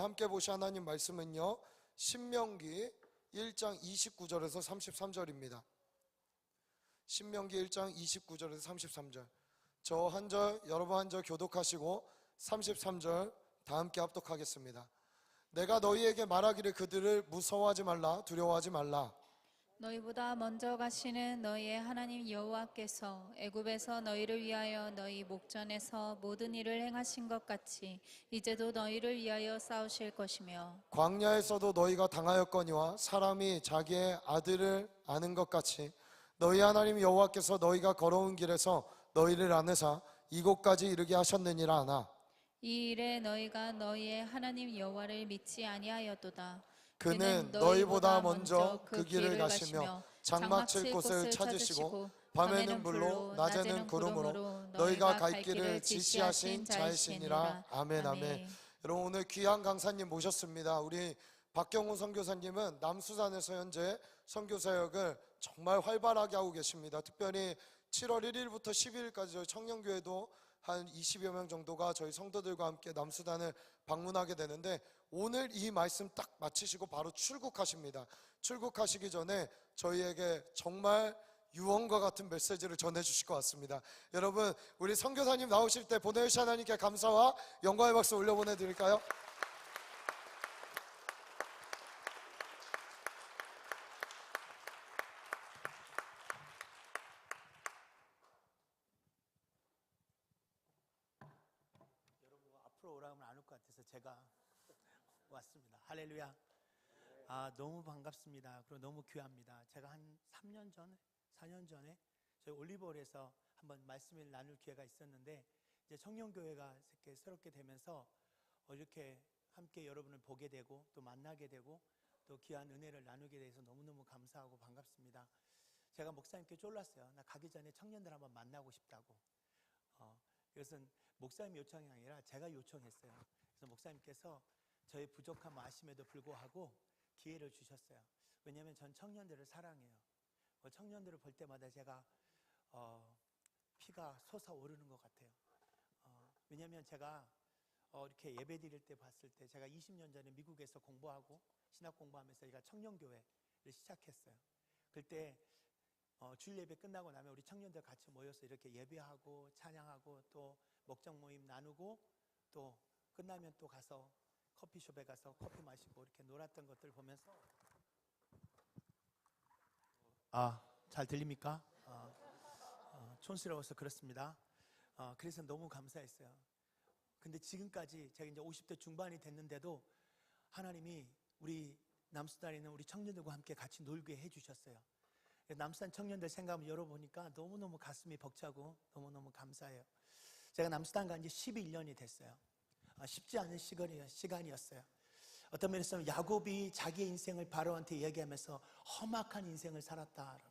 함께 보실 하나님 말씀은요, 신명기 1장 29절에서 33절입니다. 신명기 1장 29절에서 33절. 저 한 절, 여러분 한 절 교독하시고 33절 다 함께 합독하겠습니다. 내가 너희에게 말하기를 그들을 무서워하지 말라, 두려워하지 말라. 너희보다 먼저 가시는 너희의 하나님 여호와께서 애굽에서 너희를 위하여 너희 목전에서 모든 일을 행하신 것 같이 이제도 너희를 위하여 싸우실 것이며, 광야에서도 너희가 당하였거니와 사람이 자기의 아들을 아는 것 같이 너희 하나님 여호와께서 너희가 걸어온 길에서 너희를 안으사 이곳까지 이르게 하셨느니라 하나, 이 일에 너희가 너희의 하나님 여호와를 믿지 아니하였도다. 그는 너희보다 먼저 그 길을 가시며 장막 칠 곳을 찾으시고 밤에는 불로 낮에는 구름으로 너희가 갈 길을 지시하신 자이시니라. 아멘. 아멘. 여러분, 오늘 귀한 강사님 모셨습니다. 우리 박경훈 선교사님은 남수산에서 현재 선교사역을 정말 활발하게 하고 계십니다. 특별히 7월 1일부터 12일까지 저희 청년교회도 한 20여 명 정도가 저희 성도들과 함께 남수단을 방문하게 되는데, 오늘 이 말씀 딱 마치시고 바로 출국하십니다. 출국하시기 전에 저희에게 정말 유언과 같은 메시지를 전해주실 것 같습니다. 여러분, 우리 선교사님 나오실 때 보내주신 하나님께 감사와 영광의 박수 올려보내드릴까요? 앞으로 오라면 안 올 것 같아서 제가 왔습니다. 할렐루야. 너무 반갑습니다. 그리고 너무 귀합니다. 제가 한 3년 전에, 4년 전에 저희 올리브홀에서 한번 말씀을 나눌 기회가 있었는데, 이제 청년교회가 이렇게 새롭게 되면서 이렇게 함께 여러분을 보게 되고 또 만나게 되고 또 귀한 은혜를 나누게 돼서 너무너무 감사하고 반갑습니다. 제가 목사님께 쫄랐어요. 나 가기 전에 청년들 한번 만나고 싶다고. 이것은 목사님 요청이 아니라 제가 요청했어요. 그래서 목사님께서 저의 부족함 아심에도 불구하고 기회를 주셨어요. 왜냐하면 전 청년들을 사랑해요. 청년들을 볼 때마다 제가 피가 솟아오르는 것 같아요. 왜냐하면 제가 이렇게 예배 드릴 때 봤을 때, 제가 20년 전에 미국에서 공부하고 신학 공부하면서 제가 청년교회를 시작했어요. 그때 주일 예배 끝나고 나면 우리 청년들 같이 모여서 이렇게 예배하고 찬양하고 또 목장 모임 나누고 또 끝나면 또 가서 커피숍에 가서 커피 마시고 이렇게 놀았던 것들 보면서 잘 들립니까? 촌스러워서 그렇습니다. 그래서 너무 감사했어요. 근데 지금까지 제가 이제 50대 중반이 됐는데도 하나님이 우리 남수단에 있는 우리 청년들과 함께 같이 놀게 해주셨어요. 남수단 청년들 생각하면 열어보니까 너무너무 가슴이 벅차고 너무너무 감사해요. 제가 남수단 간 지 11년이 됐어요. 쉽지 않은 시간이었어요. 어떤 면에서는 야곱이 자기의 인생을 바로한테 얘기하면서 험악한 인생을 살았다라고.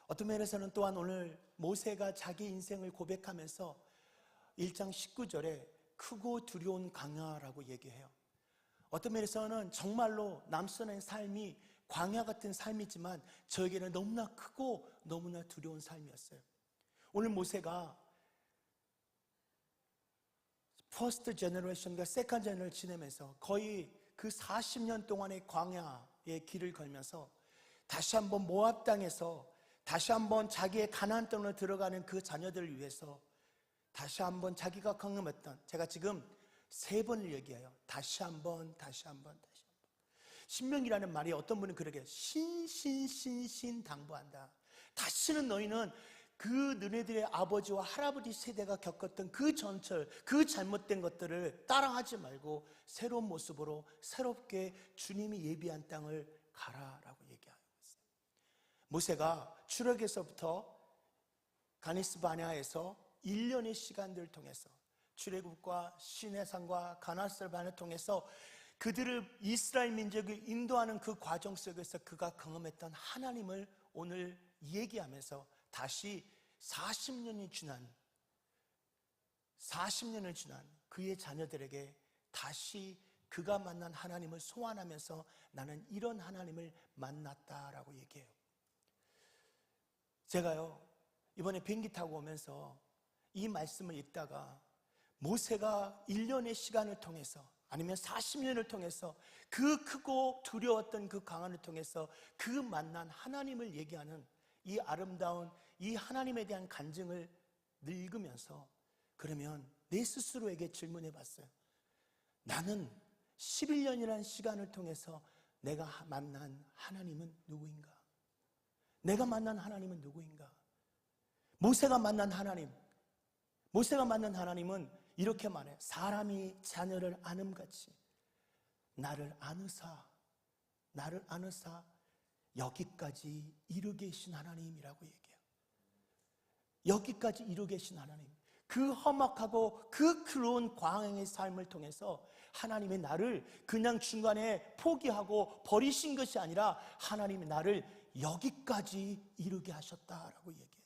어떤 면에서는 또한 오늘 모세가 자기 인생을 고백하면서 1장 19절에 크고 두려운 광야라고 얘기해요. 어떤 면에서는 정말로 남수단의 삶이 광야 같은 삶이지만 저에게는 너무나 크고 너무나 두려운 삶이었어요. 오늘 모세가 퍼스트 제너레이션과 세컨드 제너레이션을 지내면서 거의 그 40년 동안의 광야의 길을 걸면서 다시 한번 모압 땅에서 다시 한번 자기의 가나안 땅으로 들어가는 그 자녀들을 위해서 다시 한번 자기가 경험했던, 제가 지금 3번을 얘기해요. 다시 한번, 다시 한번, 다시 한번. 신명이라는 말이 어떤 분은 그러게 신신신신 당부한다. 다시는 너희는 그 너네들의 아버지와 할아버지 세대가 겪었던 그 전철, 그 잘못된 것들을 따라하지 말고 새로운 모습으로 새롭게 주님이 예비한 땅을 가라라고 얘기하고 있어요. 모세가 출애굽에서부터 가데스 바네아에서 1년의 시간들을 통해서 출애굽과 시내산과 가나안을 통해서 그들을 이스라엘 민족을 인도하는 그 과정 속에서 그가 경험했던 하나님을 오늘 얘기하면서 다시 40년을 지난 그의 자녀들에게 다시 그가 만난 하나님을 소환하면서 나는 이런 하나님을 만났다라고 얘기해요. 제가요, 이번에 비행기 타고 오면서 이 말씀을 읽다가 모세가 1년의 시간을 통해서 아니면 40년을 통해서 그 크고 두려웠던 그 강한을 통해서 그 만난 하나님을 얘기하는 이 아름다운 이 하나님에 대한 간증을 읽으면서 그러면 내 스스로에게 질문해 봤어요. 나는 11년이라는 시간을 통해서 내가 만난 하나님은 누구인가? 내가 만난 하나님은 누구인가? 모세가 만난 하나님은 이렇게 말해. 사람이 자녀를 아는같이 나를 아느사 여기까지 이루게 계신 하나님이라고 얘기해요. 여기까지 이루게 계신 하나님. 그 험악하고 그 그로운 광야의 삶을 통해서 하나님이 나를 그냥 중간에 포기하고 버리신 것이 아니라 하나님이 나를 여기까지 이루게 하셨다라고 얘기해요.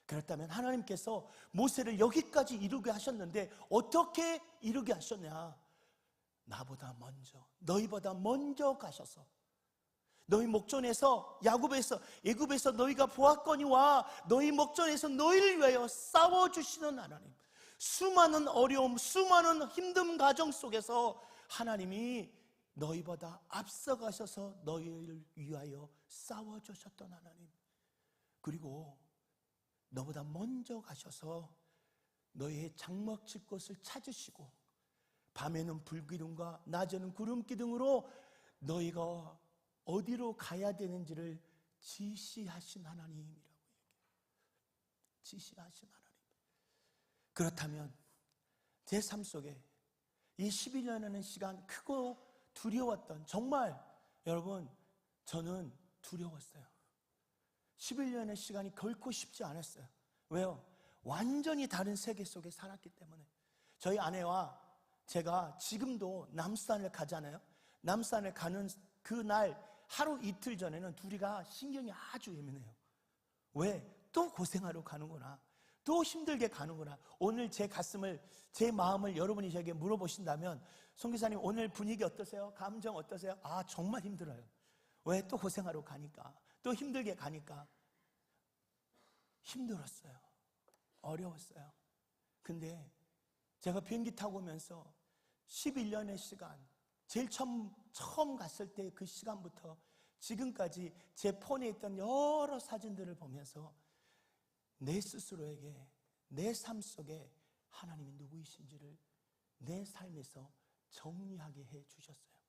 그렇다면 하나님께서 모세를 여기까지 이루게 하셨는데 어떻게 이루게 하셨냐? 나보다 먼저, 너희보다 먼저 가셔서 너희 목전에서 애굽에서 너희가 보았거니와 너희 목전에서 너희를 위하여 싸워주시는 하나님. 수많은 어려움, 수많은 힘든 가정 속에서 하나님이 너희보다 앞서가셔서 너희를 위하여 싸워주셨던 하나님. 그리고 너보다 먼저 가셔서 너희의 장막칠 곳을 찾으시고 밤에는 불기둥과 낮에는 구름기둥으로 너희가 어디로 가야 되는지를 지시하신 하나님이라고 얘기해요. 지시하신 하나님. 그렇다면 제 삶 속에 이 11년이라는 시간 크고 두려웠던, 정말 여러분 저는 두려웠어요. 11년의 시간이 결코 쉽지 않았어요. 왜요? 완전히 다른 세계 속에 살았기 때문에. 저희 아내와 제가 지금도 남산을 가잖아요. 남산을 가는 그날 하루 이틀 전에는 둘이가 신경이 아주 예민해요. 왜? 또 고생하러 가는구나, 또 힘들게 가는구나. 오늘 제 마음을 여러분이 저에게 물어보신다면, 선교사님 오늘 분위기 어떠세요? 감정 어떠세요? 정말 힘들어요. 왜? 또 고생하러 가니까, 또 힘들게 가니까. 힘들었어요. 어려웠어요. 근데 제가 비행기 타고 오면서 11년의 시간, 제일 처음 갔을 때 그 시간부터 지금까지 제 폰에 있던 여러 사진들을 보면서 내 스스로에게, 내 삶 속에 하나님이 누구이신지를 내 삶에서 정리하게 해 주셨어요.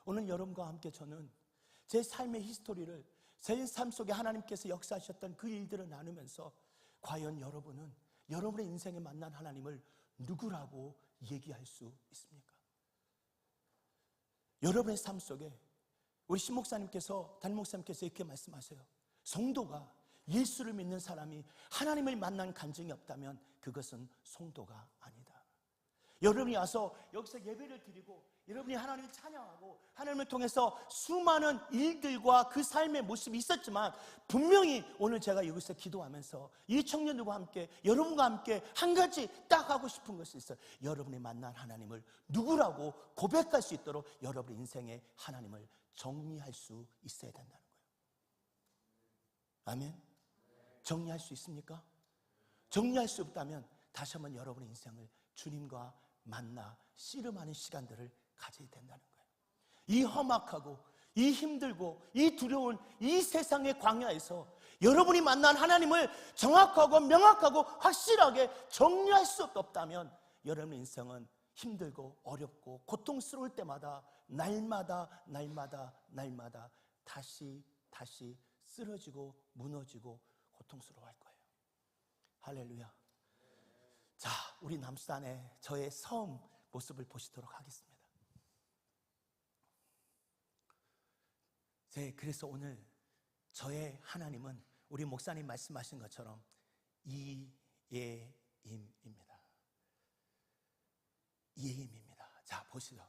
오늘 여러분과 함께 저는 제 삶의 히스토리를, 제 삶 속에 하나님께서 역사하셨던 그 일들을 나누면서 과연 여러분은 여러분의 인생에 만난 하나님을 누구라고 얘기할 수 있습니까? 여러분의 삶 속에 우리 신목사님께서, 담임목사님께서 이렇게 말씀하세요. 성도가, 예수를 믿는 사람이 하나님을 만난 간증이 없다면 그것은 성도가 아니다. 여러분이 와서 여기서 예배를 드리고 여러분이 하나님을 찬양하고 하나님을 통해서 수많은 일들과 그 삶의 모습이 있었지만, 분명히 오늘 제가 여기서 기도하면서 이 청년들과 함께, 여러분과 함께 한 가지 딱 하고 싶은 것이 있어요. 여러분이 만난 하나님을 누구라고 고백할 수 있도록 여러분 인생의 하나님을 정리할 수 있어야 된다는 거예요. 아멘? 정리할 수 있습니까? 정리할 수 없다면 다시 한번 여러분의 인생을 주님과 만나 씨름하는 시간들을 가져야 된다는 거예요. 이 험악하고 이 힘들고 이 두려운 이 세상의 광야에서 여러분이 만난 하나님을 정확하고 명확하고 확실하게 정리할 수 없다면 여러분의 인생은 힘들고 어렵고 고통스러울 때마다 날마다 다시 쓰러지고 무너지고 고통스러워할 거예요. 할렐루야. 자, 우리 남산에 저의 처음 모습을 보시도록 하겠습니다. 그래서 오늘 저의 하나님은 우리 목사님 말씀하신 것처럼 이예임입니다. 이예임입니다. 자, 보시죠.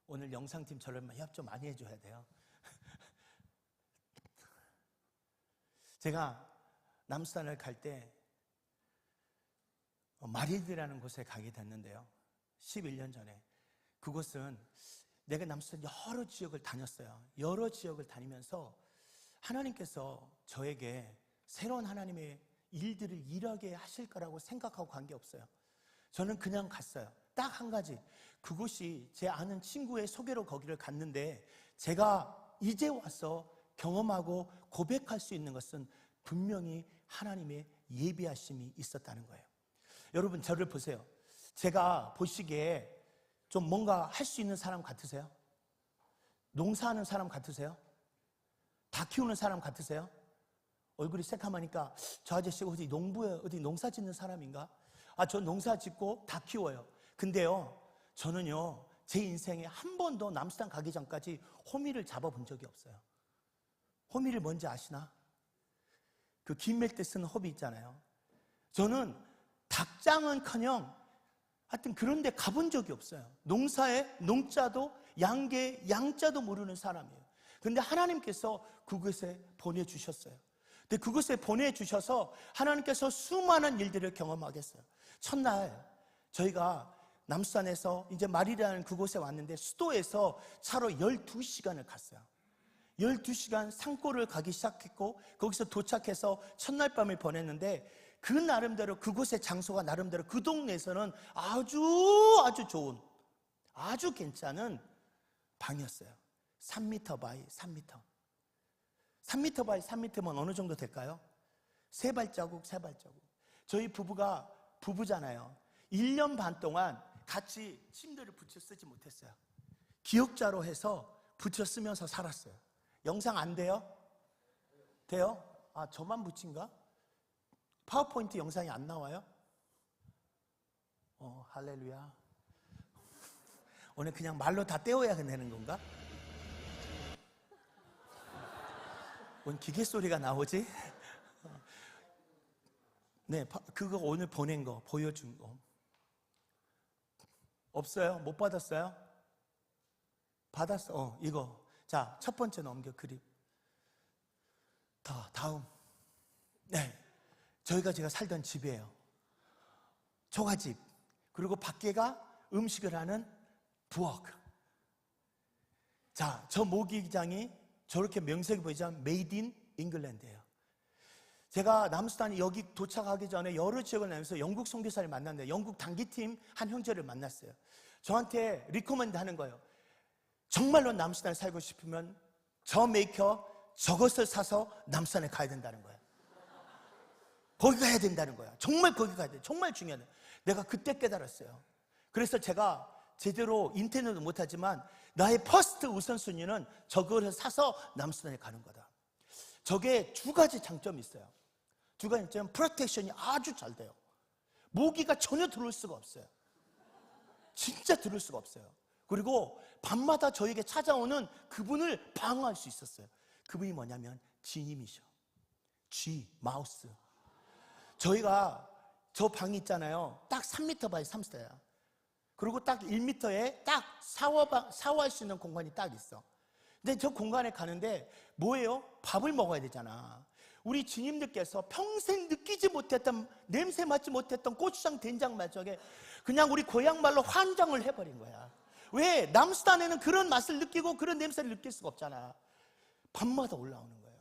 오늘 영상팀 저를 협조 좀 많이 해줘야 돼요. 제가 남산을 갈 때 마리드라는 곳에 가게 됐는데요. 11년 전에. 그곳은 내가 남산 여러 지역을 다녔어요. 여러 지역을 다니면서 하나님께서 저에게 새로운 하나님의 일들을 일하게 하실 거라고 생각하고 간 게 없어요. 저는 그냥 갔어요. 딱 한 가지. 그곳이 제 아는 친구의 소개로 거기를 갔는데 제가 이제 와서 경험하고 고백할 수 있는 것은 분명히 하나님의 예비하심이 있었다는 거예요. 여러분 저를 보세요. 제가 보시기에 좀 뭔가 할 수 있는 사람 같으세요? 농사하는 사람 같으세요? 다 키우는 사람 같으세요? 얼굴이 새카마니까 저 아저씨가 어디 농부에 어디 농사 짓는 사람인가? 저 농사 짓고 다 키워요. 근데요, 저는요, 제 인생에 한 번도 남수단 가기 전까지 호미를 잡아본 적이 없어요. 호미를 뭔지 아시나? 그 김멜 때 쓰는 호미 있잖아요. 저는 닭장은커녕 하여튼 그런 데 가본 적이 없어요. 농사에 농자도 양계 양자도 모르는 사람이에요. 근데 하나님께서 그곳에 보내주셨어요. 근데 그곳에 보내주셔서 하나님께서 수많은 일들을 경험하게 했어요. 첫날 저희가 남수산에서 이제 마리라는 그곳에 왔는데 수도에서 차로 12시간을 갔어요. 12시간 산골을 가기 시작했고 거기서 도착해서 첫날 밤을 보냈는데 그 나름대로 그곳의 장소가 나름대로 그 동네에서는 아주 좋은 아주 괜찮은 방이었어요. 3m 바이 3m. 3m 바이 3m면 어느 정도 될까요? 세 발자국. 저희 부부가 부부잖아요. 1년 반 동안 같이 침대를 붙여 쓰지 못했어요. 기역자로 해서 붙여 쓰면서 살았어요. 영상 안 돼요? 돼요? 저만 붙인가? 파워포인트 영상이 안 나와요? 할렐루야. 오늘 그냥 말로 다 떼어야 되는 건가? 뭔 기계 소리가 나오지? 네, 그거 오늘 보낸 거, 보여준 거. 없어요? 못 받았어요? 받았어. 이거. 자, 첫 번째 넘겨, 그립. 다음. 네. 제가 살던 집이에요. 초가집. 그리고 밖에가 음식을 하는 부엌. 자, 저 모기장이 저렇게 명색이 보이자면 메이드 인 잉글랜드예요. 제가 남수단이 여기 도착하기 전에 여러 지역을 다니면서 영국 선교사를 만났는데 영국 단기팀 한 형제를 만났어요. 저한테 리코멘드 하는 거예요. 정말로 남수단에 살고 싶으면 저 메이커 저것을 사서 남수단에 가야 된다는 거예요. 거기 가야 된다는 거야. 정말 거기 가야 돼. 정말 중요해. 내가 그때 깨달았어요. 그래서 제가 제대로 인터넷도 못하지만 나의 퍼스트 우선순위는 저거를 사서 남수단에 가는 거다. 저게 두 가지 장점이 있어요. 두 가지 장점은 프로텍션이 아주 잘 돼요. 모기가 전혀 들어올 수가 없어요. 진짜 들어올 수가 없어요. 그리고 밤마다 저에게 찾아오는 그분을 방어할 수 있었어요. 그분이 뭐냐면 지님이셔. 마우스. 저희가 저 방이 있잖아요. 딱 3m 바이 3m야. 그리고 딱 1m에 딱 샤워할 수 있는 공간이 딱 있어. 근데 저 공간에 가는데 뭐예요? 밥을 먹어야 되잖아. 우리 주님들께서 평생 느끼지 못했던, 냄새 맡지 못했던 고추장 된장 맛저게 그냥 우리 고향 말로 환장을 해버린 거야. 왜? 남수단에는 그런 맛을 느끼고 그런 냄새를 느낄 수가 없잖아. 밤마다 올라오는 거예요.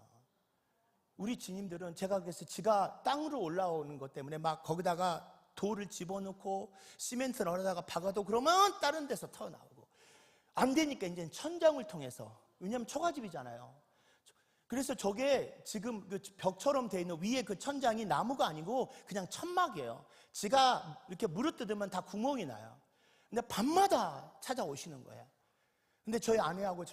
우리 주님들은 제가 그래서 지가 땅으로 올라오는 것 때문에 막 거기다가 돌을 집어넣고 시멘트를 넣어다가 박아도 그러면 다른 데서 터나오고 안 되니까 이제 천장을 통해서, 왜냐하면 초가집이잖아요. 그래서 저게 지금 그 벽처럼 돼 있는 위에 그 천장이 나무가 아니고 그냥 천막이에요. 지가 이렇게 물어뜯으면 다 구멍이 나요. 근데 밤마다 찾아오시는 거예요. 근데 저희 아내하고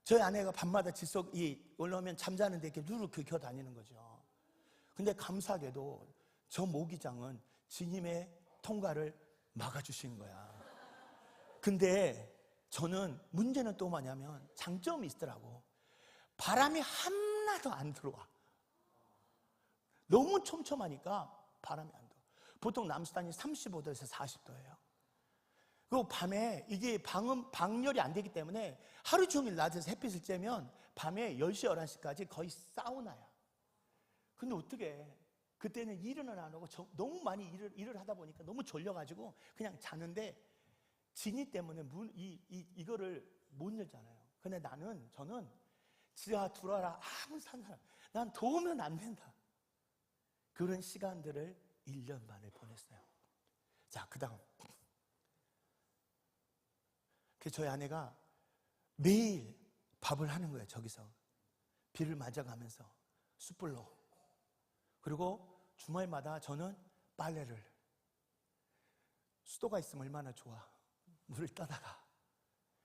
저희 아내가 밤마다 질석이 올라오면 잠자는데 이렇게 누르 긁혀 다니는 거죠. 근데 감사하게도 저 모기장은 주님의 통과를 막아주시는 거야. 근데 저는 문제는 또 뭐냐면 장점이 있더라고. 바람이 하나도 안 들어와. 너무 촘촘하니까 바람이 안 들어와. 보통 남수단이 35도에서 40도예요. 그리고 밤에 이게 방열이 안 되기 때문에 하루 종일 낮에서 햇빛을 쬐면 밤에 10시, 11시까지 거의 사우나야. 근데 어떻게 그때는 일은 안 하고 너무 많이 일을 하다 보니까 너무 졸려가지고 그냥 자는데 진이 때문에 이거를 못 열잖아요. 근데 저는 지하 들어와라 아무 상관, 난 도우면 안 된다. 그런 시간들을 1년 반을 보냈어요. 자, 그 다음. 저희 아내가 매일 밥을 하는 거예요. 저기서 비를 맞아가면서 숯불로. 그리고 주말마다 저는 빨래를. 수도가 있으면 얼마나 좋아. 물을 떠다가.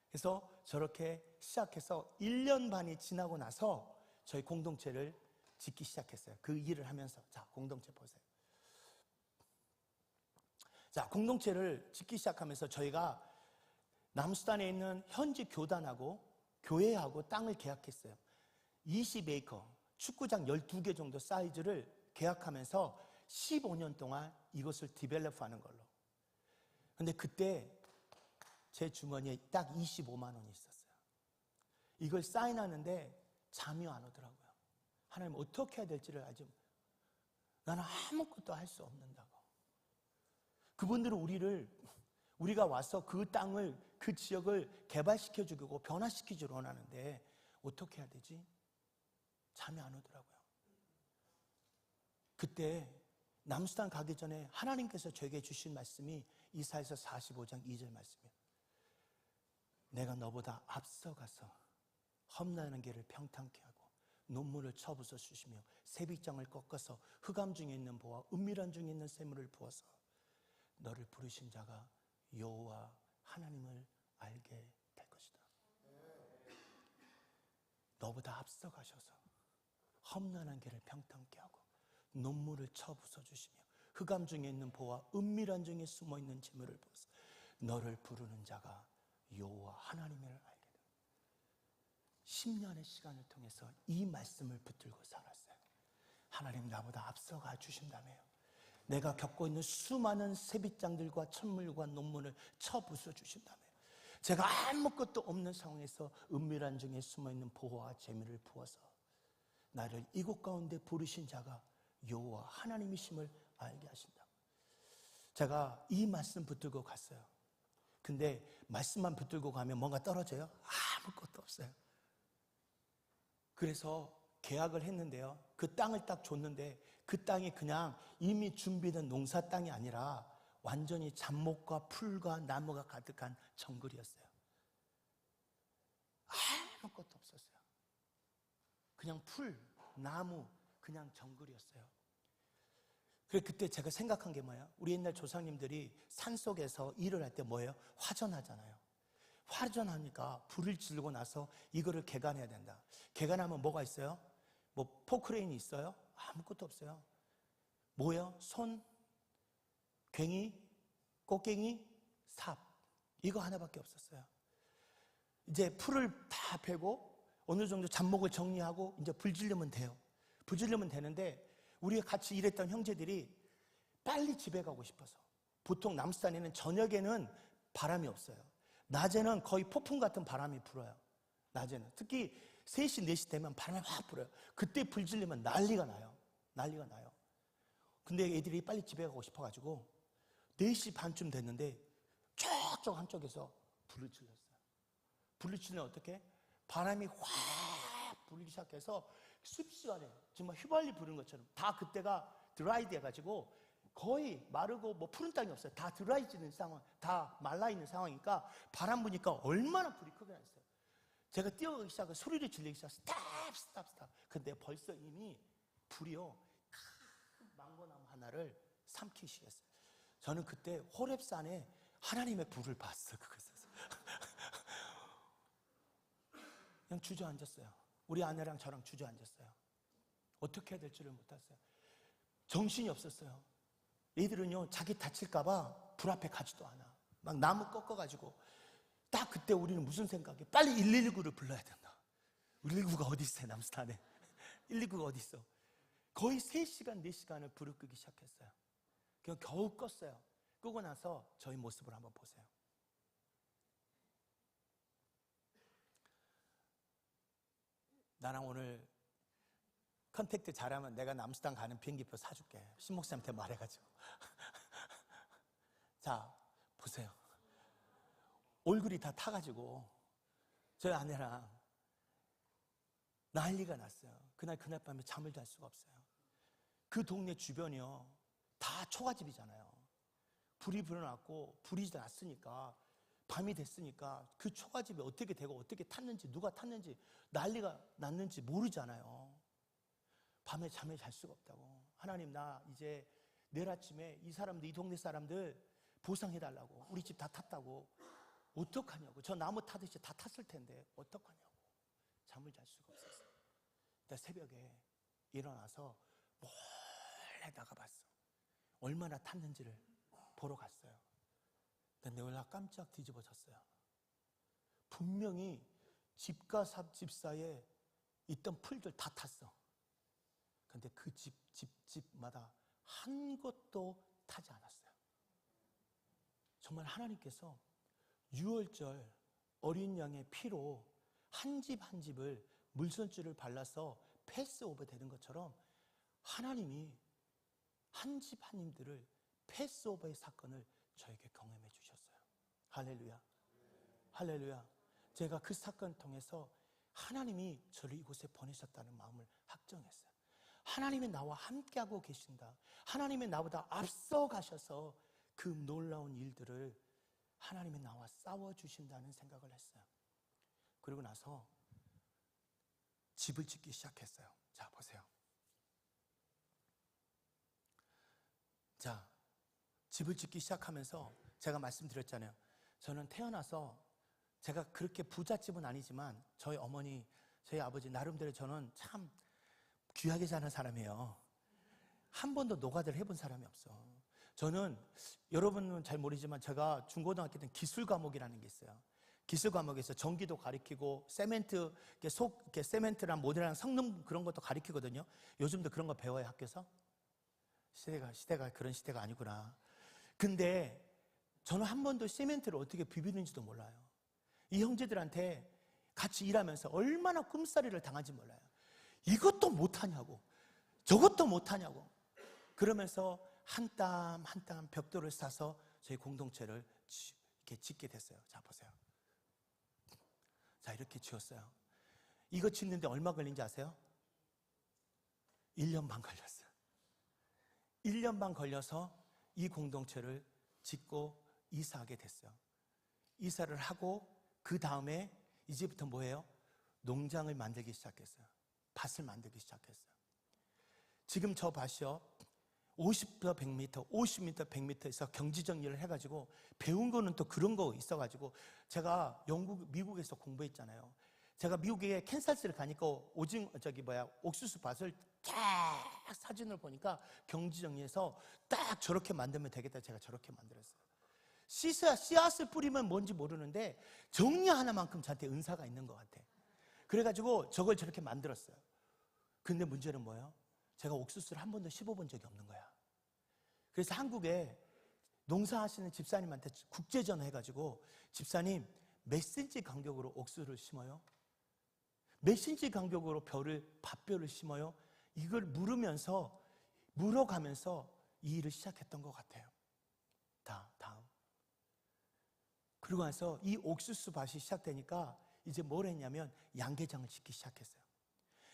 그래서 저렇게 시작해서 1년 반이 지나고 나서 저희 공동체를 짓기 시작했어요. 그 일을 하면서. 자, 공동체 보세요. 자, 공동체를 짓기 시작하면서 저희가 남수단에 있는 현지 교단하고 교회하고 땅을 계약했어요. 20에이커, 축구장 12개 정도 사이즈를 계약하면서 15년 동안 이것을 디벨롭하는 걸로. 근데 그때 제 주머니에 딱 25만 원이 있었어요. 이걸 사인하는데 잠이 안 오더라고요. 하나님 어떻게 해야 될지를 알지 못해요. 나는 아무것도 할 수 없는다고. 그분들은 우리가 와서 그 땅을, 그 지역을 개발시켜주고 변화시키기를 원하는데 어떻게 해야 되지? 잠이 안 오더라고요. 그때 남수단 가기 전에 하나님께서 저에게 주신 말씀이 이사야서 45장 2절 말씀이에요. 내가 너보다 앞서가서 험난한 길을 평탄케 하고 논문을 쳐부숴 주시며 새빗장을 꺾어서 흑암 중에 있는 보와 은밀한 중에 있는 샘물을 부어서 너를 부르신 자가 여호와 하나님을 알게 될 것이다. 너보다 앞서가셔서 험난한 길을 평탄케 하고 논문을 쳐부숴 주시며 흑암 중에 있는 보와 은밀한 중에 숨어있는 재물을 부어서 너를 부르는 자가 여호와 하나님을 알게 된다. 10년의 시간을 통해서 이 말씀을 붙들고 살았어요. 하나님 나보다 앞서가 주신다며요. 내가 겪고 있는 수많은 새빗장들과 천물과 논문을 쳐부숴 주신다며요. 제가 아무것도 없는 상황에서 은밀한 중에 숨어있는 보호와 재물을 부어서 나를 이곳 가운데 부르신 자가 여호와 하나님이심을 알게 하신다. 제가 이 말씀 붙들고 갔어요. 근데 말씀만 붙들고 가면 뭔가 떨어져요? 아무것도 없어요. 그래서 계약을 했는데요. 그 땅을 딱 줬는데 그 땅이 그냥 이미 준비된 농사 땅이 아니라 완전히 잡목과 풀과 나무가 가득한 정글이었어요. 아무것도 없었어요. 그냥 풀, 나무, 그냥 정글이었어요. 그래서 그때 제가 생각한 게 뭐예요? 우리 옛날 조상님들이 산속에서 일을 할 때 뭐예요? 화전하잖아요. 화전하니까 불을 지르고 나서 이거를 개간해야 된다. 개간하면 뭐가 있어요? 뭐 포크레인이 있어요? 아무것도 없어요. 뭐예요? 손, 괭이, 꽃갱이, 삽. 이거 하나밖에 없었어요. 이제 풀을 다 베고 어느 정도 잡목을 정리하고 이제 불 지르면 돼요. 불 지르면 되는데 우리가 같이 일했던 형제들이 빨리 집에 가고 싶어서 보통 남수단에는 저녁에는 바람이 없어요. 낮에는 거의 폭풍 같은 바람이 불어요. 낮에는 특히 3시, 4시 되면 바람이 확 불어요. 그때 불 지르면 난리가 나요. 난리가 나요. 근데 애들이 빨리 집에 가고 싶어가지고 4시 반쯤 됐는데 저쪽 한쪽에서 불을 질렀어요. 불을 지르면 어떻게? 바람이 확 불기 시작해서 습시간에 정말 휘발유 부는 것처럼 다 그때가 드라이 돼가지고 거의 마르고 뭐 푸른 땅이 없어요. 다 드라이지는 상황, 다 말라있는 상황이니까 바람 부니까 얼마나 불이 크게 났어요. 제가 뛰어가기 시작해서 소리를 지르기 시작해서 스탑. 근데 벌써 이미 불이요 큰 망고나무 하나를 삼키기 시작했어요. 저는 그때 호렙산에 하나님의 불을 봤어요. 그것에서 그냥 주저앉았어요. 우리 아내랑 저랑 주저앉았어요. 어떻게 해야 될지를 못했어요. 정신이 없었어요. 애들은요 자기 다칠까봐 불 앞에 가지도 않아. 막 나무 꺾어가지고. 딱 그때 우리는 무슨 생각이? 빨리 119를 불러야 된다. 119가 어디 있어요? 남수단에 119가 어디 있어? 거의 3시간 4시간을 불을 끄기 시작했어요. 그냥 겨우 껐어요. 끄고 나서 저희 모습을 한번 보세요. 나랑 오늘 컨택트 잘하면 내가 남수단 가는 비행기표 사줄게. 신목사님한테 말해가지고. 자, 보세요. 얼굴이 다 타가지고 저희 아내랑 난리가 났어요. 그날 밤에 잠을 잘 수가 없어요. 그 동네 주변이요 다 초가집이잖아요. 불이 불어났고 불이 났으니까 밤이 됐으니까 그 초가집이 어떻게 되고 어떻게 탔는지 누가 탔는지 난리가 났는지 모르잖아요. 밤에 잠을 잘 수가 없다고. 하나님, 나 이제 내일 아침에 이 사람들, 이 동네 사람들 보상해달라고. 우리 집 다 탔다고. 어떡하냐고. 저 나무 타듯이 다 탔을 텐데 어떡하냐고. 잠을 잘 수가 없었어요. 나 새벽에 일어나서 몰래 나가봤어. 얼마나 탔는지를 보러 갔어요. 근데 내가 깜짝 뒤집어졌어요. 분명히 집과 집 사이에 있던 풀들 다 탔어. 근데 그 집마다 한 곳도 타지 않았어요. 정말 하나님께서 유월절 어린 양의 피로 한 집 한 집을 물손줄을 발라서 패스오버 되는 것처럼 하나님이 한 집 한 집들을 패스오버의 사건을 저에게 경험해 주셨어요. 할렐루야. 할렐루야. 제가 그 사건을 통해서 하나님이 저를 이곳에 보내셨다는 마음을 확정했어요. 하나님이 나와 함께하고 계신다. 하나님이 나보다 앞서 가셔서 그 놀라운 일들을 하나님이 나와 싸워주신다는 생각을 했어요. 그리고 나서 집을 짓기 시작했어요. 자, 보세요. 자, 집을 짓기 시작하면서 제가 말씀드렸잖아요. 저는 태어나서 제가 그렇게 부잣집은 아니지만 저희 어머니, 저희 아버지 나름대로 저는 참 귀하게 사는 사람이에요. 한 번도 노가다를 해본 사람이 없어. 저는 여러분은 잘 모르지만 제가 중고등학교 때 기술 과목이라는 게 있어요. 기술 과목에서 전기도 가르치고 세멘트, 세멘트랑 모델랑 성능 그런 것도 가르치거든요. 요즘도 그런 거 배워요, 학교에서? 시대가 그런 시대가 아니구나. 근데 저는 한 번도 시멘트를 어떻게 비비는지도 몰라요. 이 형제들한테 같이 일하면서 얼마나 꿈살이를 당한지 몰라요. 이것도 못하냐고, 저것도 못하냐고. 그러면서 한 땀 한 땀 벽돌을 싸서 저희 공동체를 이렇게 짓게 됐어요. 자, 보세요. 자, 이렇게 지었어요. 이거 짓는데 얼마 걸린지 아세요? 1년 반 걸렸어요. 1년 반 걸려서 이 공동체를 짓고 이사하게 됐어요. 이사를 하고 그 다음에 이제부터 뭐예요? 농장을 만들기 시작했어요. 밭을 만들기 시작했어요. 지금 저 밭이요, 50m, 100m, 50m, 100m에서 경지정리를 해가지고 배운 거는 또 그런 거 있어가지고 제가 미국에서 공부했잖아요. 제가 미국에 캔사스를 가니까 옥수수 밭을 쫙 사진을 보니까 경지정리해서 딱 저렇게 만들면 되겠다. 제가 저렇게 만들었어요. 씨앗을 뿌리면 뭔지 모르는데 정리 하나만큼 저한테 은사가 있는 것 같아. 그래가지고 저걸 저렇게 만들었어요. 근데 문제는 뭐예요? 제가 옥수수를 한 번도 씹어본 적이 없는 거야. 그래서 한국에 농사하시는 집사님한테 국제전화 해가지고, 집사님 몇 센치 간격으로 옥수수를 심어요? 몇 센치 간격으로 밭별을 심어요? 이걸 물어가면서 이 일을 시작했던 것 같아요. 다음. 그리고 나서 이 옥수수 밭이 시작되니까 이제 뭘 했냐면 양계장을 짓기 시작했어요.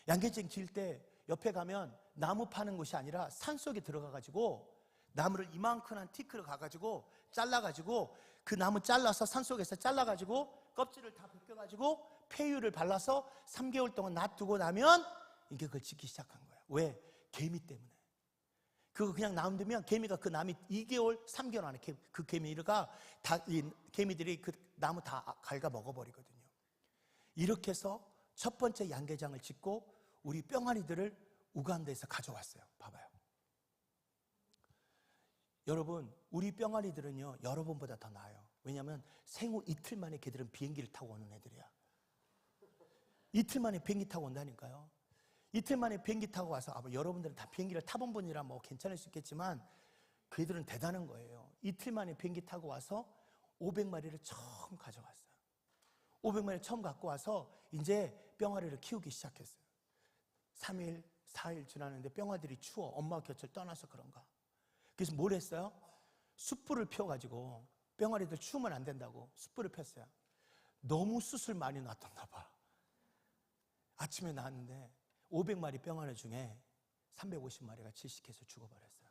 양계장 지을 때 옆에 가면 나무 파는 곳이 아니라 산속에 들어가가지고 나무를 이만큼한 티크를 가가지고 잘라가지고 그 나무 잘라서 산속에서 잘라가지고 껍질을 다 벗겨가지고 폐유를 발라서 3개월 동안 놔두고 나면 이게 그걸 짓기 시작한 거예요. 왜? 개미 때문에. 그거 그냥 놔두면 개미가 그 나무 2개월, 3개월 안에 그 개미들이 그 나무 다 갉아 먹어버리거든요. 이렇게 해서 첫 번째 양계장을 짓고 우리 뿅아리들을 우간다에서 가져왔어요. 봐봐요. 여러분, 우리 뿅아리들은요, 여러분보다 더 나아요. 왜냐하면 생후 이틀 만에 걔들은 비행기를 타고 오는 애들이야. 이틀 만에 비행기 타고 온다니까요. 이틀 만에 비행기 타고 와서, 여러분들은 다 비행기를 타본 분이라 뭐 괜찮을 수 있겠지만 그들은 대단한 거예요. 이틀 만에 비행기 타고 와서 500마리를 처음 가져왔어요. 500마리를 처음 갖고 와서 이제 뿅아리를 키우기 시작했어요. 3일, 4일 지났는데 뿅아들이 추워. 엄마 곁을 떠나서 그런가. 그래서 뭘 했어요? 숯불을 펴가지고, 뿅아리들 추우면 안 된다고 숯불을 폈어요. 너무 숯을 많이 놨었나 봐. 아침에 나왔는데 500마리 뿅아리 중에 350마리가 질식해서 죽어버렸어요.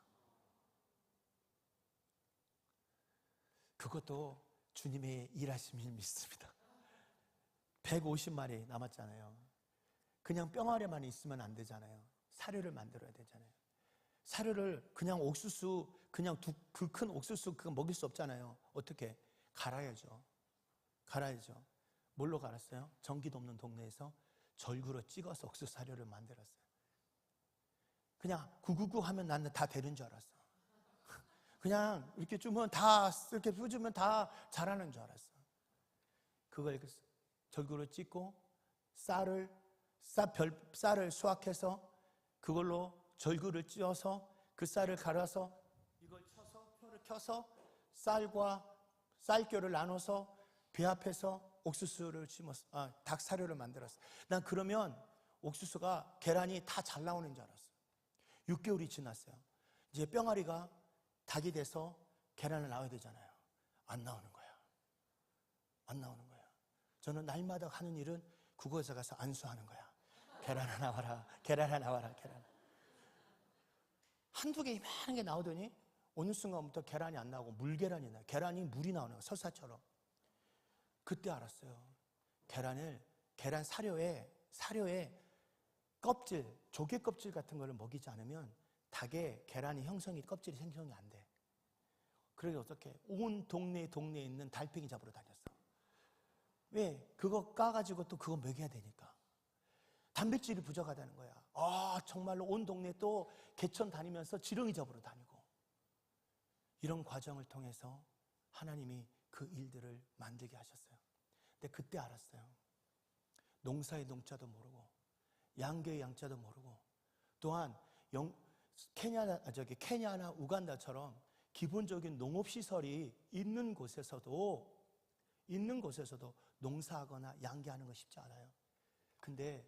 그것도 주님의 일하심을 믿습니다. 150마리 남았잖아요. 그냥 뿅아리만 있으면 안 되잖아요. 사료를 만들어야 되잖아요. 사료를 그냥 옥수수, 그냥 그 큰 옥수수 그거 먹일 수 없잖아요. 어떻게? 갈아야죠. 갈아야죠. 뭘로 갈았어요? 전기도 없는 동네에서 절구로 찍어서 옥수수 사료를 만들었어요. 그냥 구구구 하면 나는 다 되는 줄 알았어. 그냥 이렇게 주면 다, 이렇게 부주면 다 자라는 줄 알았어. 그걸 절구로 찍고 쌀을 수확해서 그걸로 절구를 찧어서 그 쌀을 갈아서 이걸 쳐서 표를 켜서 쌀겨를 나눠서 배 앞에서 옥수수를 심었어. 닭 사료를 만들었어. 난 그러면 옥수수가 계란이 다 잘 나오는 줄 알았어. 6개월이 지났어요. 이제 뿅아리가 닭이 돼서 계란을 낳아야 되잖아요. 안 나오는 거야. 안 나오는 거야. 저는 날마다 하는 일은 그곳에 가서 안수하는 거야. 계란아 나와라, 계란아 나와라, 계란. 한두 개 이만한 게 나오더니 어느 순간부터 계란이 안 나오고 물계란이 나요. 계란이 물이 나오는 거야, 설사처럼. 그때 알았어요. 계란 사료에 껍질, 조개 껍질 같은 거를 먹이지 않으면 닭의 계란이 껍질이 생성이 안 돼. 그래서 어떻게? 온 동네에 있는 달팽이 잡으러 다녔어. 왜? 그거 까가지고 또 그거 먹여야 되니까. 단백질이 부족하다는 거야. 정말로 온 동네에 또 개천 다니면서 지렁이 잡으러 다니고. 이런 과정을 통해서 하나님이 그 일들을 만들게 하셨어요. 근데 그때 알았어요. 농사의 농자도 모르고 양계의 양자도 모르고 또한 케냐나 우간다처럼 기본적인 농업시설이 있는 곳에서도 농사하거나 양계하는 거 쉽지 않아요. 근데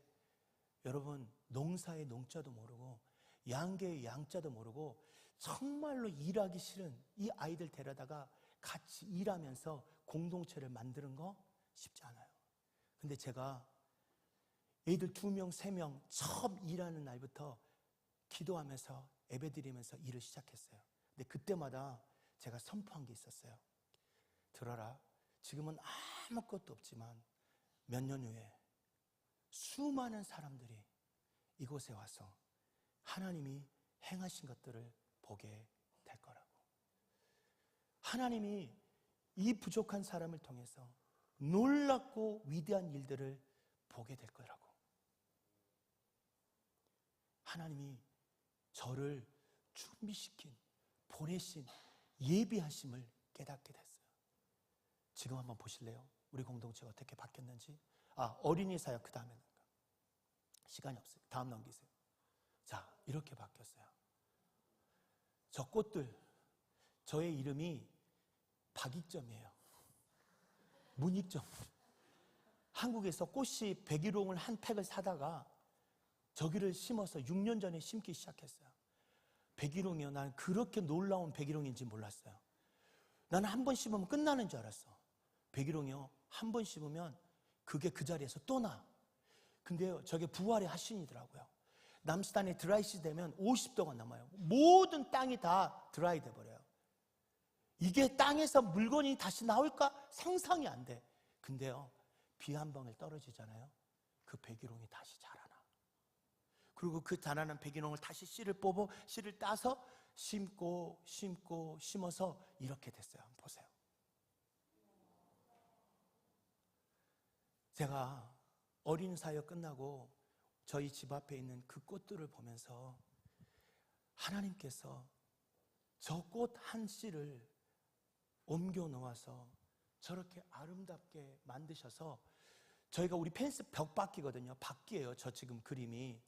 여러분, 농사의 농자도 모르고 양계의 양자도 모르고 정말로 일하기 싫은 이 아이들 데려다가 같이 일하면서 공동체를 만드는 거 쉽지 않아요. 근데 제가 애들 2명, 3명 처음 일하는 날부터 기도하면서 예배드리면서 일을 시작했어요. 근데 그때마다 제가 선포한 게 있었어요. 들어라. 지금은 아무것도 없지만 몇 년 후에 수많은 사람들이 이곳에 와서 하나님이 행하신 것들을 보게 될 거라고. 하나님이 이 부족한 사람을 통해서 놀랍고 위대한 일들을 보게 될 거라고. 하나님이 저를 준비시킨, 보내신, 예비하심을 깨닫게 됐어요. 지금 한번 보실래요? 우리 공동체가 어떻게 바뀌었는지. 어린이 사역 그 다음에는. 시간이 없어요. 다음 넘기세요. 자, 이렇게 바뀌었어요. 저 꽃들, 저의 이름이 박익점이에요. 문익점. 한국에서 꽃이 백일홍을 한 팩을 사다가 저기를 심어서 6년 전에 심기 시작했어요. 백일홍이요. 나는 그렇게 놀라운 백일홍인지 몰랐어요. 나는 한 번 심으면 끝나는 줄 알았어. 백일홍이요. 한 번 심으면 그게 그 자리에서 또 나. 근데요, 저게 부활의 하신이더라고요. 남수단에 드라이시 되면 50도가 넘어요. 모든 땅이 다 드라이 돼버려요. 이게 땅에서 물건이 다시 나올까? 상상이 안 돼. 근데요, 비 한 방울 떨어지잖아요. 그 백일홍이 다시 자라나. 그리고 그 자라는 백일홍을 다시 씨를 뽑고 씨를 따서 심어서 이렇게 됐어요. 한번 보세요. 제가 어린 사역 끝나고 저희 집 앞에 있는 그 꽃들을 보면서 하나님께서 저 꽃 한 씨를 옮겨 놓아서 저렇게 아름답게 만드셔서 저희가 우리 펜스 벽바퀴거든요. 바퀴예요. 저 지금 그림이.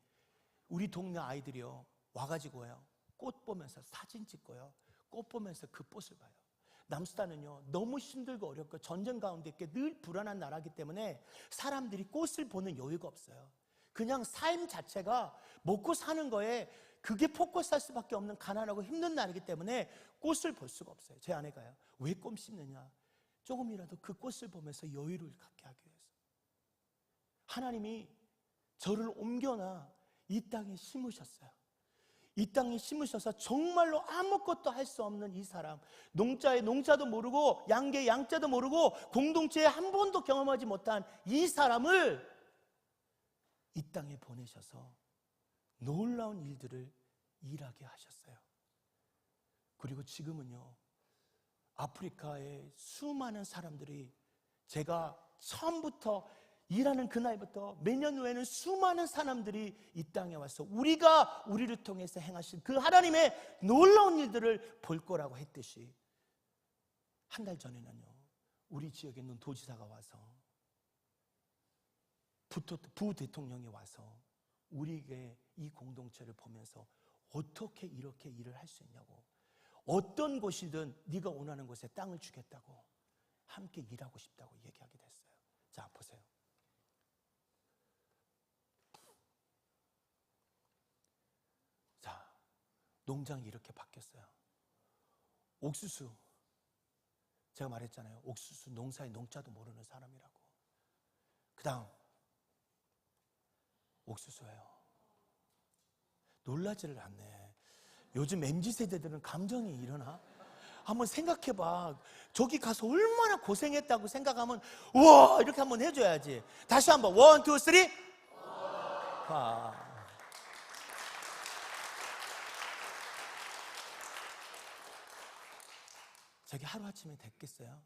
우리 동네 아이들이요. 와가지고요. 꽃 보면서 사진 찍고요. 꽃 보면서 그 꽃을 봐요. 남수단은요. 너무 힘들고 어렵고 전쟁 가운데 있게 늘 불안한 나라이기 때문에 사람들이 꽃을 보는 여유가 없어요. 그냥 삶 자체가 먹고 사는 거에 그게 폭포 살 수밖에 없는 가난하고 힘든 나라이기 때문에 꽃을 볼 수가 없어요. 제 아내가요. 왜 꽃 심느냐? 조금이라도 그 꽃을 보면서 여유를 갖게 하기 위해서. 하나님이 저를 옮겨놔 이 땅에 심으셨어요. 이 땅에 심으셔서 정말로 아무것도 할 수 없는 이 사람, 농자의 농자도 모르고 양계의 양자도 모르고 공동체에 한 번도 경험하지 못한 이 사람을 이 땅에 보내셔서 놀라운 일들을 일하게 하셨어요. 그리고 지금은요, 아프리카의 수많은 사람들이, 제가 처음부터 일하는 그날부터 매년 후에는 수많은 사람들이 이 땅에 와서 우리가 우리를 통해서 행하신 그 하나님의 놀라운 일들을 볼 거라고 했듯이, 한 달 전에는요, 우리 지역에 있는 도지사가 와서, 부대통령이 와서 우리에게 이 공동체를 보면서 어떻게 이렇게 일을 할 수 있냐고, 어떤 곳이든 네가 원하는 곳에 땅을 주겠다고, 함께 일하고 싶다고 얘기하게 됐어요. 자, 보세요. 자, 농장이 이렇게 바뀌었어요. 옥수수, 제가 말했잖아요. 옥수수 농사의 농자도 모르는 사람이라고. 그 다음 옥수수예요. 놀라지를 않네. 요즘 MZ세대들은 감정이 일어나? 한번 생각해봐. 저기 가서 얼마나 고생했다고 생각하면 우와 이렇게 한번 해줘야지. 다시 한번 1, 2, 3 저기 하루아침에 됐겠어요?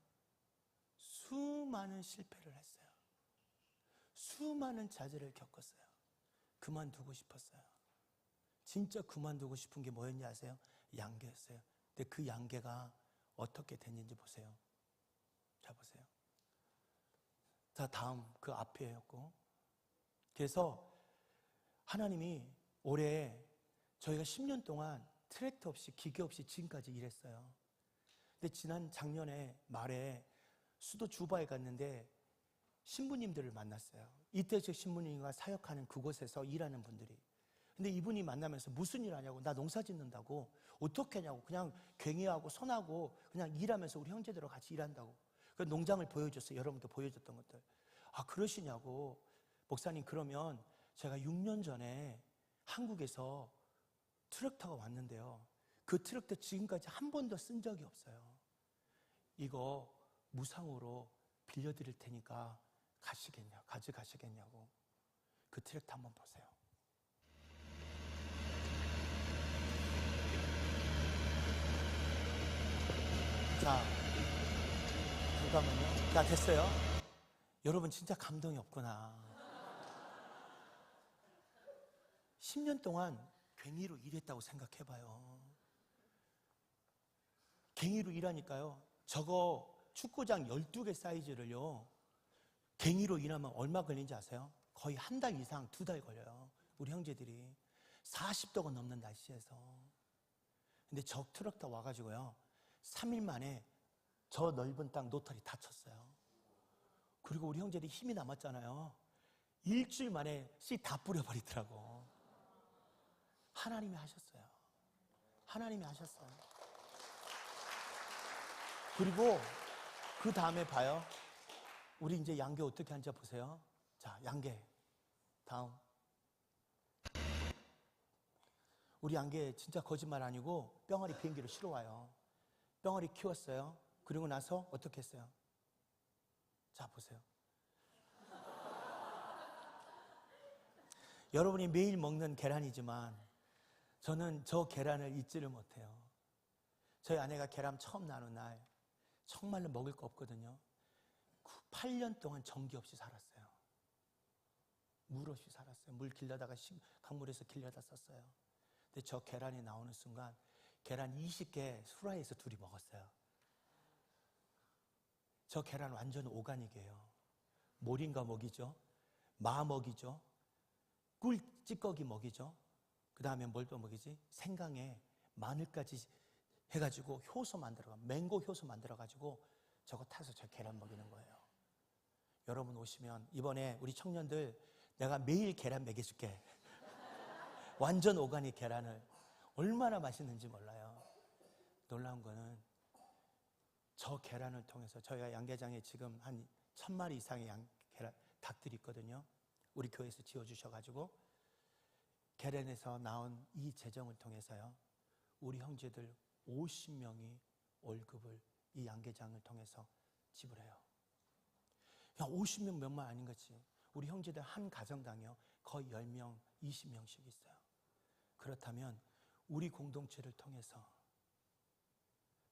수많은 실패를 했어요. 수많은 좌절을 겪었어요. 그만두고 싶었어요. 진짜 그만두고 싶은 게 뭐였는지 아세요? 양계였어요. 근데 그 양계가 어떻게 됐는지 보세요. 자, 보세요. 자, 다음 그 앞에였고, 그래서 하나님이 올해 저희가 10년 동안 트랙터 없이 기계 없이 지금까지 일했어요. 근데 지난 작년에 말에 수도 주바에 갔는데 신부님들을 만났어요. 이태식 신부님과 사역하는 그곳에서 일하는 분들이. 근데 이분이 만나면서 무슨 일 하냐고, 나 농사 짓는다고, 어떻게 하냐고, 그냥 괭이하고 손하고 그냥 일하면서 우리 형제들하고 같이 일한다고. 그 농장을 보여줬어요. 여러분도 보여줬던 것들. 아, 그러시냐고. 목사님, 그러면 제가 6년 전에 한국에서 트랙터가 왔는데요, 그 트랙터 지금까지 한 번도 쓴 적이 없어요. 이거 무상으로 빌려드릴 테니까 가져가시겠냐고. 그 트랙터 한번 보세요. 자, 잠깐만요. 자, 됐어요. 여러분 진짜 감동이 없구나. 10년 동안 괭이로 일했다고 생각해봐요. 괭이로 일하니까요, 저거 축구장 12개 사이즈를요, 괭이로 일하면 얼마 걸리는지 아세요? 거의 한 달 이상, 2달 걸려요. 우리 형제들이 40도가 넘는 날씨에서. 근데 저 트럭터 와가지고요, 3일 만에 저 넓은 땅 노탈이 다 쳤어요. 그리고 우리 형제들이 힘이 남았잖아요. 일주일 만에 씨 다 뿌려버리더라고. 하나님이 하셨어요. 하나님이 하셨어요. 그리고 그 다음에 봐요. 우리 이제 양계 어떻게 하는지 보세요. 자, 양계 다음. 우리 양계 진짜 거짓말 아니고 뿅아리 비행기를 실어 와요. 뿅아리 키웠어요. 그리고 나서 어떻게 했어요? 자, 보세요. 여러분이 매일 먹는 계란이지만 저는 저 계란을 잊지를 못해요. 저희 아내가 계란 처음 나눈 날 정말로 먹을 거 없거든요. 8년 동안 전기 없이 살았어요. 물 없이 살았어요. 물 길려다가 강물에서 길려다 썼어요. 근데 저 계란이 나오는 순간 계란 20개 후라이에서 둘이 먹었어요. 저 계란 완전 오가닉이에요. 모링가 먹이죠. 마 먹이죠. 꿀 찌꺼기 먹이죠. 그 다음에 뭘 또 먹이지? 생강에 마늘까지 해가지고 효소 만들어가, 맹고 효소 만들어가지고 저거 타서 저 계란 먹이는 거예요. 여러분 오시면 이번에 우리 청년들 내가 매일 계란 먹여줄게. 완전 오가닉 계란을. 얼마나 맛있는지 몰라요. 놀라운 거는 저 계란을 통해서 저희가 양계장에 지금 한 1000마리 이상의 닭들이 있거든요. 우리 교회에서 지어주셔가지고 계란에서 나온 이 재정을 통해서요, 우리 형제들 50명이 월급을 이 양계장을 통해서 지불해요. 50명 몇만 아닌 거지. 우리 형제들 한 가정당요 거의 10명, 20명씩 있어요. 그렇다면 우리 공동체를 통해서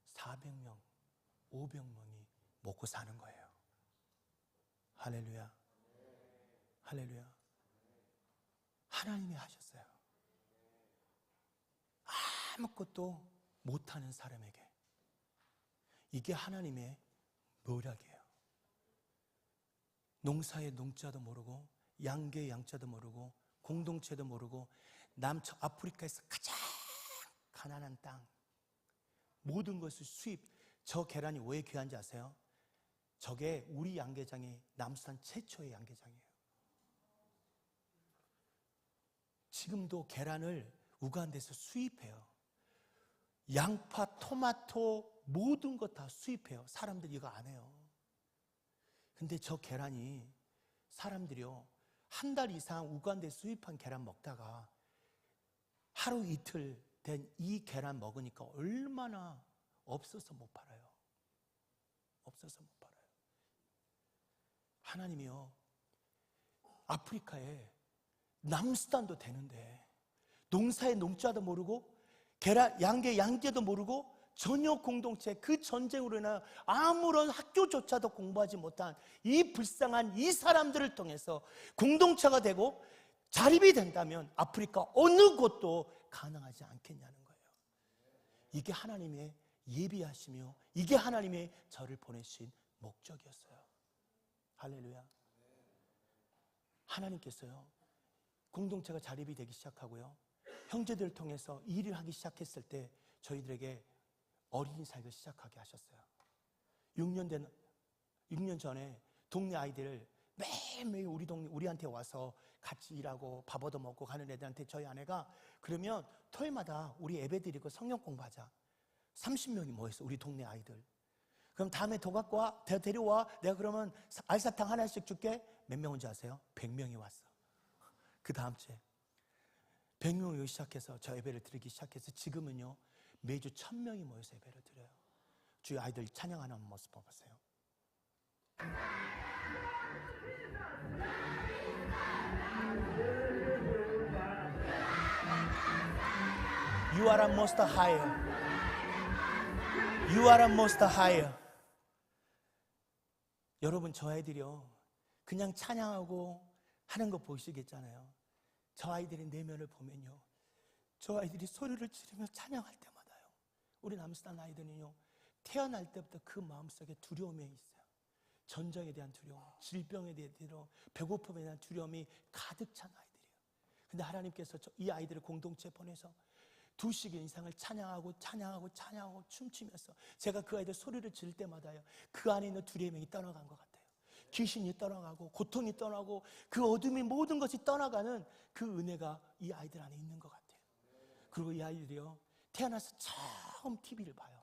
400명, 500명이 먹고 사는 거예요. 할렐루야. 할렐루야. 하나님이 하셨어요. 아무것도 못하는 사람에게. 이게 하나님의 노력이에요. 농사의 농자도 모르고 양계의 양자도 모르고 공동체도 모르고 아프리카에서 가장 가난한 땅, 모든 것을 수입. 저 계란이 왜 귀한지 아세요? 저게 우리 양계장이 남수산 최초의 양계장이에요. 지금도 계란을 우간다에서 수입해요. 양파, 토마토 모든 것 다 수입해요. 사람들이 이거 안 해요. 근데 저 계란이 사람들이요 한 달 이상 우간다에 수입한 계란 먹다가 하루 이틀 된 이 계란 먹으니까 얼마나 없어서 못 팔아요. 없어서 못 팔아요. 하나님이요 아프리카에 남수단도 되는데 농사의 농자도 모르고 양계도 모르고 전혀 공동체, 그 전쟁으로 인해 아무런 학교조차도 공부하지 못한 이 불쌍한 이 사람들을 통해서 공동체가 되고 자립이 된다면 아프리카 어느 곳도 가능하지 않겠냐는 거예요. 이게 하나님의 예비하시며 이게 하나님의 저를 보내신 목적이었어요. 할렐루야. 하나님께서요 공동체가 자립이 되기 시작하고요 형제들을 통해서 일을 하기 시작했을 때 저희들에게 어린이 사역을 시작하게 하셨어요. 6년 전에 동네 아이들 매일매일 우리한테 와서 같이 일하고 밥 얻어 먹고 가는 애들한테 저희 아내가 그러면 토요일마다 우리 예배 드리고 성경 공부하자. 30명이 모였어. 우리 동네 아이들. 그럼 다음에 더 갖고 와, 데려와. 내가 그러면 알사탕 하나씩 줄게. 몇 명 온지 아세요? 100명이 왔어. 그 다음 주에 100명이 오기 시작해서 저 예배를 드리기 시작해서 지금은요 매주 1000명이 모여서 예배를 드려요. 주의 아이들 찬양하는 모습 봐보세요. You are a most higher. You are a most higher. 여러분 저 아이들이요 그냥 찬양하고 하는 거 보시겠잖아요. 저 아이들의 내면을 보면요 저 아이들이 소리를 지르며 찬양할 때마다요 우리 남수단 아이들은요 태어날 때부터 그 마음속에 두려움이 있어요. 전쟁에 대한 두려움, 질병에 대한 두려움, 배고픔에 대한 두려움이 가득 찬 아이들이에요. 근데 하나님께서 이 아이들을 공동체에 보내서 2시간 이상을 찬양하고 춤추면서 제가 그 아이들 소리를 지를 때마다요 그 안에 있는 두려움이 떠나간 것 같아요. 귀신이 떠나가고 고통이 떠나고 그 어둠이 모든 것이 떠나가는 그 은혜가 이 아이들 안에 있는 것 같아요. 그리고 이 아이들이요 태어나서 처음 TV를 봐요.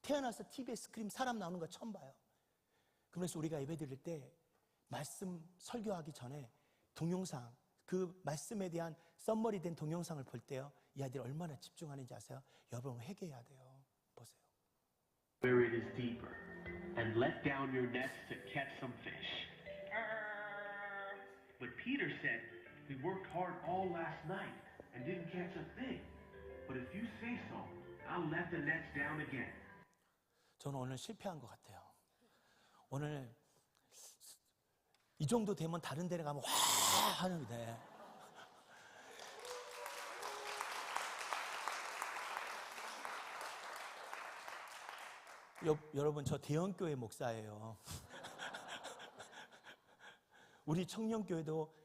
태어나서 TV에 스크린 사람 나오는 거 처음 봐요. 그래서 우리가 예배 드릴 때 말씀 설교하기 전에 동영상 그 말씀에 대한 썸머리 된 동영상을 볼 때요 이 아이들이 얼마나 집중하는지 아세요? 여러분 회개해야 돼요. 보세요. Where it is deeper, and let down your nets to catch some fish. But Peter said, we worked hard all last night and didn't catch a thing. But if you say so, I'll let the nets down again. 저는 오늘 실패한 것 같아요. 오늘 이 정도 되면 다른 데를 가면 와 하는데 여러분 저 대형교회 목사예요. 우리 청년교회도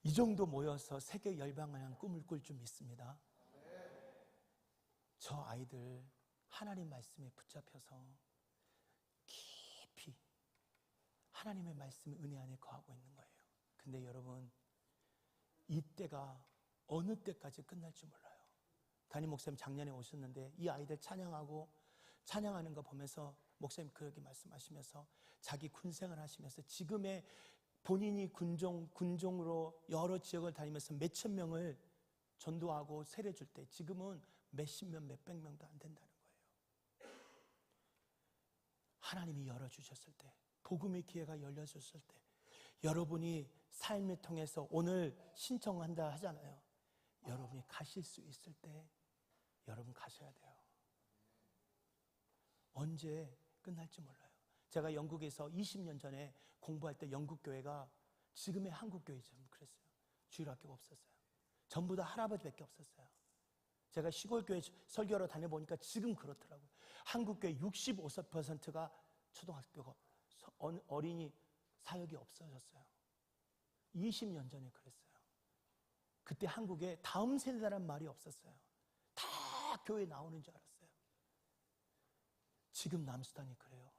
이 정도 모여서 세계 열방을 향한 꿈을 꿀 줄 믿습니다. 저 아이들 하나님 말씀에 붙잡혀서 깊이 하나님의 말씀 은혜 안에 거하고 있는 거예요. 근데 여러분 이때가 어느 때까지 끝날지 몰라요. 담임 목사님 작년에 오셨는데 이 아이들 찬양하는 거 보면서 목사님 그렇게 말씀하시면서 자기 군생활 하시면서 지금의 본인이 군종으로 여러 지역을 다니면서 몇천 명을 전도하고 세례줄 때 지금은 몇십 명, 몇백 명도 안 된다는 거예요. 하나님이 열어주셨을 때, 복음의 기회가 열려줬을 때, 여러분이 삶을 통해서 오늘 신청한다 하잖아요. 여러분이 가실 수 있을 때 여러분 가셔야 돼요. 언제 끝날지 몰라요. 제가 영국에서 20년 전에 공부할 때 영국 교회가 지금의 한국 교회처럼 그랬어요. 주일학교가 없었어요. 전부 다 할아버지밖에 없었어요. 제가 시골 교회 설교하러 다녀보니까 지금 그렇더라고요. 한국 교회 65%가 초등학교가 어린이 사역이 없어졌어요. 20년 전에 그랬어요. 그때 한국에 다음 세대라는 말이 없었어요. 다 교회 나오는 줄 알았어요. 지금 남수단이 그래요.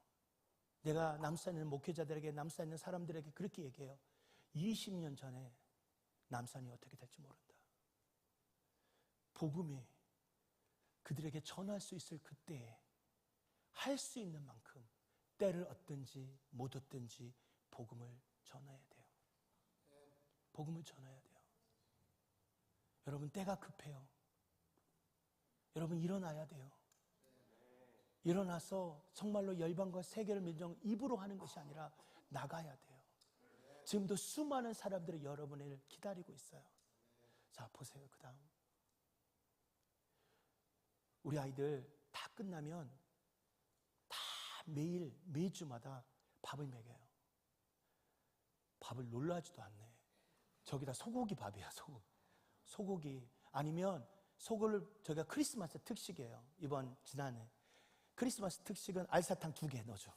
내가 남수단에 있는 목회자들에게, 남수단에 있는 사람들에게 그렇게 얘기해요. 20년 전에 남수단이 어떻게 될지 모른다. 복음이 그들에게 전할 수 있을 그때에 할 수 있는 만큼 때를 얻든지 못 얻든지 복음을 전해야 돼요. 복음을 전해야 돼요. 여러분, 때가 급해요. 여러분, 일어나야 돼요. 일어나서 정말로 열방과 세계를 민족 입으로 하는 것이 아니라 나가야 돼요. 지금도 수많은 사람들이 여러분을 기다리고 있어요. 자, 보세요. 그 다음 우리 아이들 다 끝나면 다 매주마다 밥을 먹여요. 밥을 놀라지도 않네. 저기다 소고기 밥이야. 소고기. 아니면 저희가 크리스마스 특식이에요. 지난해 크리스마스 특식은 알사탕 2개 넣어줘.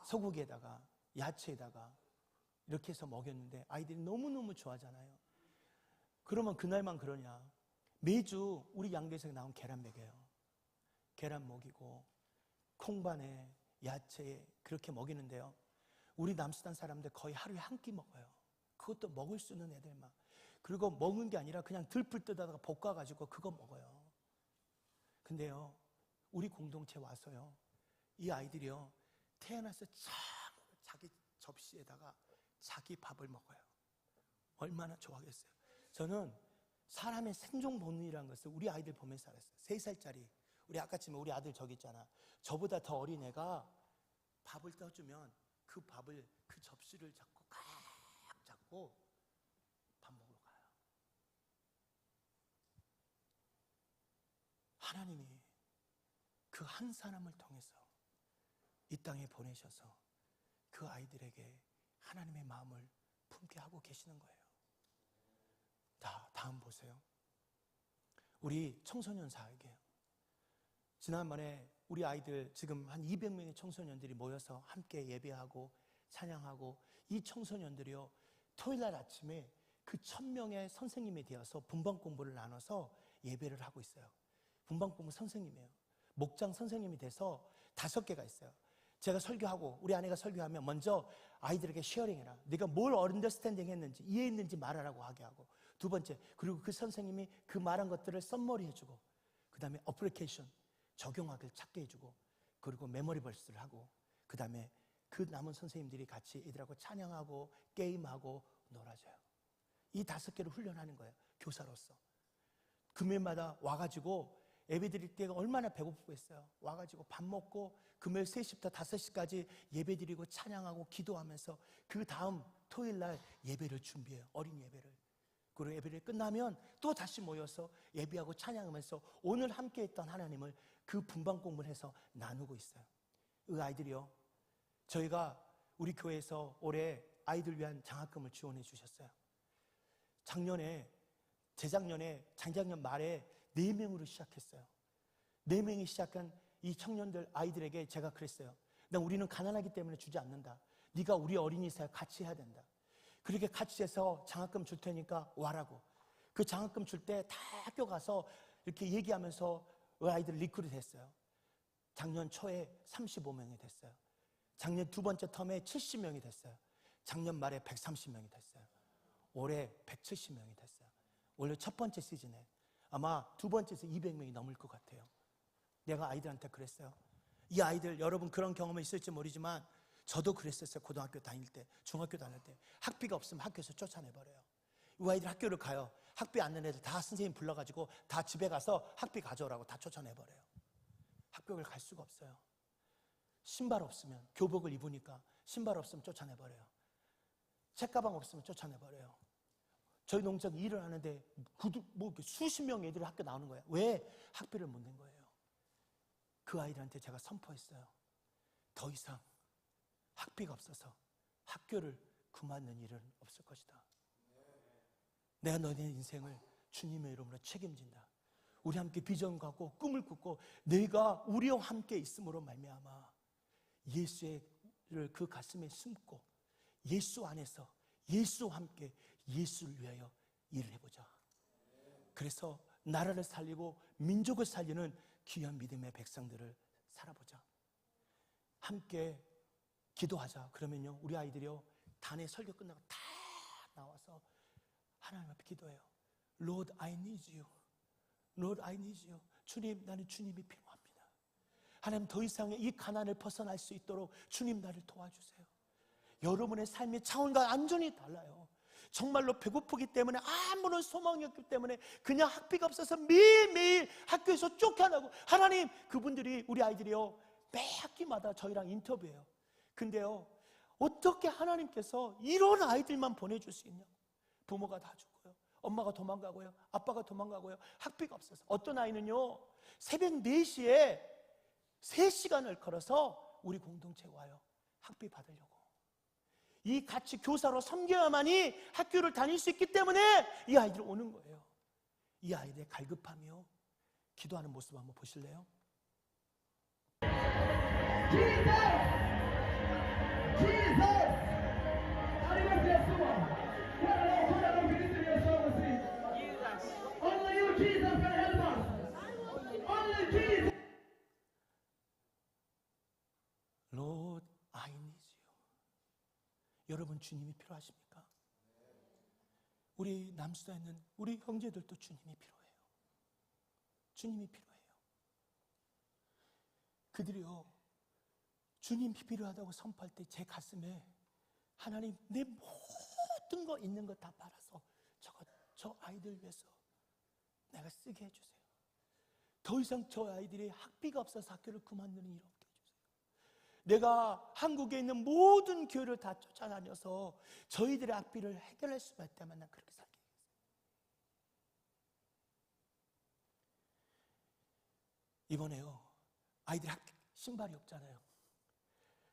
소고기에다가 야채에다가 이렇게 해서 먹였는데 아이들이 너무너무 좋아하잖아요. 그러면 그날만 그러냐. 매주 우리 양계석에 나온 계란 먹여요. 계란 먹이고 콩반에 야채에 그렇게 먹이는데요. 우리 남수단 사람들 거의 하루에 한 끼 먹어요. 그것도 먹을 수 있는 애들만. 그리고 먹는 게 아니라 그냥 들풀 뜯다가 볶아가지고 그거 먹어요. 근데요, 우리 공동체 와서요, 이 아이들이요, 태어나서 자기 접시에다가 자기 밥을 먹어요. 얼마나 좋아하겠어요. 저는 사람의 생존 본능이라는 것을 우리 아이들 보면서 알았어요. 3살짜리 우리 아까 지금 우리 아들 저기 있잖아. 저보다 더 어린 애가 밥을 떠주면 그 밥을, 그 접시를 잡고 꽉 잡고 밥 먹으러 가요. 하나님이 그 한 사람을 통해서 이 땅에 보내셔서 그 아이들에게 하나님의 마음을 품게 하고 계시는 거예요. 다음 보세요. 우리 청소년 사역이에요. 지난번에 우리 아이들 지금 한 200명의 청소년들이 모여서 함께 예배하고 찬양하고, 이 청소년들이요, 토요일날 아침에 그 1000명의 선생님에 되어서 분방 공부를 나눠서 예배를 하고 있어요. 분방 공부 선생님이에요. 목장 선생님이 돼서 5개가 있어요. 제가 설교하고 우리 아내가 설교하면 먼저 아이들에게 쉐어링해라. 네가 뭘 언더스탠딩 했는지, 이해했는지 말하라고 하게 하고, 2번째, 그리고 그 선생님이 그 말한 것들을 썸머리 해주고, 그 다음에 어플리케이션, 적용하기를 찾게 해주고, 그리고 메모리 벌스를 하고, 그 다음에 그 남은 선생님들이 같이 애들하고 찬양하고 게임하고 놀아줘요. 이 5개를 훈련하는 거예요. 교사로서. 금요일마다 와가지고 예배 드릴 때가 얼마나 배고프겠어요. 와가지고 밥 먹고 금요일 3시부터 5시까지 예배 드리고 찬양하고 기도하면서 그 다음 토요일날 예배를 준비해요. 어린 예배를. 그리고 예배를 끝나면 또 다시 모여서 예배하고 찬양하면서 오늘 함께 했던 하나님을 그 분방 공부를 해서 나누고 있어요. 그 아이들이요, 저희가 우리 교회에서 올해 아이들 위한 장학금을 지원해 주셨어요. 재작년 말에 4명으로 시작했어요. 4명이 시작한 이 청년들 아이들에게 제가 그랬어요. 우리는 가난하기 때문에 주지 않는다. 네가 우리 어린이 사역 같이 해야 된다. 그렇게 같이 해서 장학금 줄 테니까 와라고. 그 장학금 줄 때 다 학교 가서 이렇게 얘기하면서 아이들 리크루트 했어요. 작년 초에 35명이 됐어요. 작년 2번째 텀에 70명이 됐어요. 작년 말에 130명이 됐어요. 올해 170명이 됐어요. 원래 첫 번째 시즌에 아마 2번째에서 200명이 넘을 것 같아요. 내가 아이들한테 그랬어요. 이 아이들, 여러분 그런 경험이 있을지 모르지만 저도 그랬었어요. 고등학교 다닐 때, 중학교 다닐 때 학비가 없으면 학교에서 쫓아내버려요. 이 아이들 학교를 가요. 학비 안 내는 애들 다 선생님 불러가지고 다 집에 가서 학비 가져오라고 다 쫓아내버려요. 학교를 갈 수가 없어요. 신발 없으면, 교복을 입으니까 신발 없으면 쫓아내버려요. 책가방 없으면 쫓아내버려요. 저희 농장 일을 하는데 수십 명의 애들이 학교 나오는 거예요. 왜? 학비를 못 낸 거예요. 그 아이들한테 제가 선포했어요. 더 이상 학비가 없어서 학교를 그만둔 일은 없을 것이다. 내가 너네 인생을 주님의 이름으로 책임진다. 우리 함께 비전 갖고 꿈을 꾸고 내가 우리와 함께 있음으로 말미암아 예수를 그 가슴에 숨고 예수 안에서 예수와 함께 예수를 위하여 일을 해보자. 그래서 나라를 살리고 민족을 살리는 귀한 믿음의 백성들을 살아보자. 함께 기도하자. 그러면요, 우리 아이들이요, 단에 설교 끝나고 다 나와서 하나님 앞에 기도해요. Lord, I need you. Lord, I need you. 주님, 나는 주님이 필요합니다. 하나님, 더 이상의 이 가난을 벗어날 수 있도록 주님 나를 도와주세요. 여러분의 삶의 차원과 완전히 달라요. 정말로 배고프기 때문에 아무런 소망이 없기 때문에 그냥 학비가 없어서 매일매일 학교에서 쫓겨나고, 하나님, 그분들이, 우리 아이들이요, 매 학기마다 저희랑 인터뷰해요. 근데요, 어떻게 하나님께서 이런 아이들만 보내줄 수 있냐고. 부모가 다 죽어요. 엄마가 도망가고요. 아빠가 도망가고요. 학비가 없어서. 어떤 아이는요, 새벽 4시에 3시간을 걸어서 우리 공동체에 와요. 학비 받으려고. 이 같이 교사로 섬겨야만이 학교를 다닐 수 있기 때문에 이 아이들이 오는 거예요. 이 아이들의 갈급함이요, 기도하는 모습 한번 보실래요? Lord, I need you. 여러분, 주님이 필요하십니까? 우리 남수다에 있는 우리 형제들도 주님이 필요해요. 주님이 필요해요. 그들이요, 주님이 필요하다고 선포할 때 제 가슴에 하나님, 내 모든 거 있는 거 다 팔아서 저 아이들 위해서 내가 쓰게 해주세요. 더 이상 저 아이들이 학비가 없어서 학교를 그만두는 일 없게 해주세요. 내가 한국에 있는 모든 교회를 다 쫓아다녀서 저희들의 학비를 해결할 수만 있다면 난 그렇게 살게 해주세요. 이번에요, 아이들 신발이 없잖아요.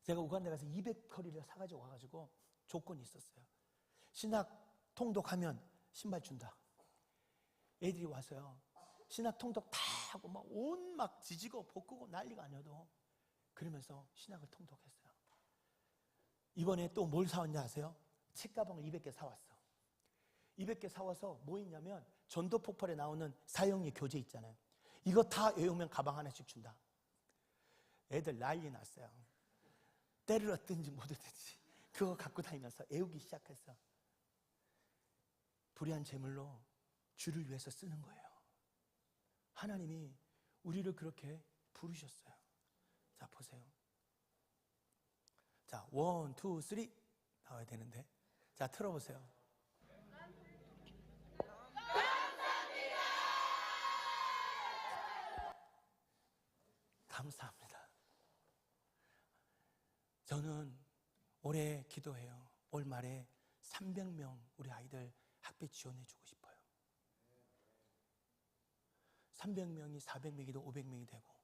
제가 우간다 가서 200커리를 사가지고 와가지고 조건이 있었어요. 신학 통독하면 신발 준다. 애들이 와서요, 신학 통독 다 하고 막 지지고 볶고 난리가 아니어도 그러면서 신학을 통독했어요. 이번에 또 뭘 사왔냐 아세요? 책가방을 200개 사왔어. 200개 사와서 뭐 있냐면 전도 폭발에 나오는 사형리 교재 있잖아요. 이거 다 외우면 가방 하나씩 준다. 애들 난리 났어요. 때를 얻든지 못 얻든지 그거 갖고 다니면서 애우기 시작했어. 불의한 재물로 주를 위해서 쓰는 거예요. 하나님이 우리를 그렇게 부르셨어요. 자, 보세요. 자, 1, 2, 3 나와야 되는데. 자, 틀어보세요. 감사합니다. 저는 올해 기도해요. 올 말에 300명 우리 아이들 학비 지원해주고 싶어요. 300명이 400명이도 500명이 되고,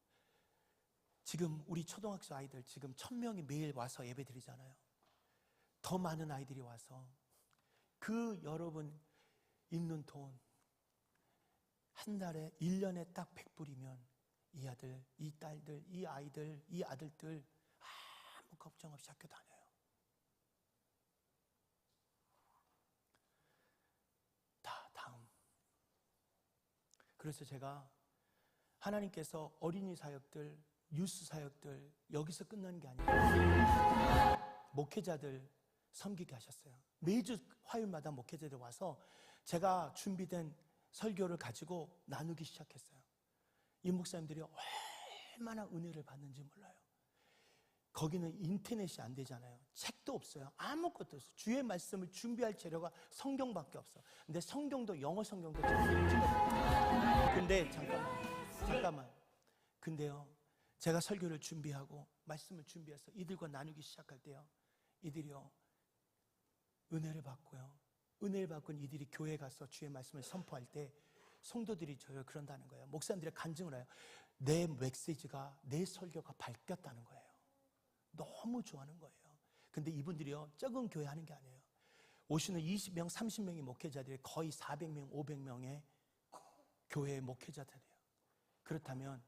지금 우리 초등학생 아이들 지금 1000명이 매일 와서 예배 드리잖아요. 더 많은 아이들이 와서 그 여러분 있는 돈 한 달에 1년에 딱 100불이면 이 아들, 이 딸들, 이 아이들, 이 아들들 아무 걱정 없이 학교 다녀요. 다음. 그래서 제가 하나님께서 어린이 사역들, 유스 사역들 여기서 끝나는 게 아니에요. 목회자들 섬기게 하셨어요. 매주 화요일마다 목회자들 와서 제가 준비된 설교를 가지고 나누기 시작했어요. 이 목사님들이 얼마나 은혜를 받는지 몰라요. 거기는 인터넷이 안 되잖아요. 책도 없어요. 아무것도 없어요. 주의 말씀을 준비할 재료가 성경밖에 없어. 근데 성경도 영어 성경도 근데 잠깐만. 근데요, 제가 설교를 준비하고 말씀을 준비해서 이들과 나누기 시작할 때요, 이들이요 은혜를 받고요, 은혜를 받고 이들이 교회에 가서 주의 말씀을 선포할 때 성도들이 저를 그런다는 거예요. 목사님들의 간증을 해요. 내 메시지가, 내 설교가 바뀌었다는 거예요. 너무 좋아하는 거예요. 근데 이분들이요, 적은 교회 하는 게 아니에요. 오시는 20명, 30명의 목회자들이 거의 400명, 500명의 교회의 목회자들이에요. 그렇다면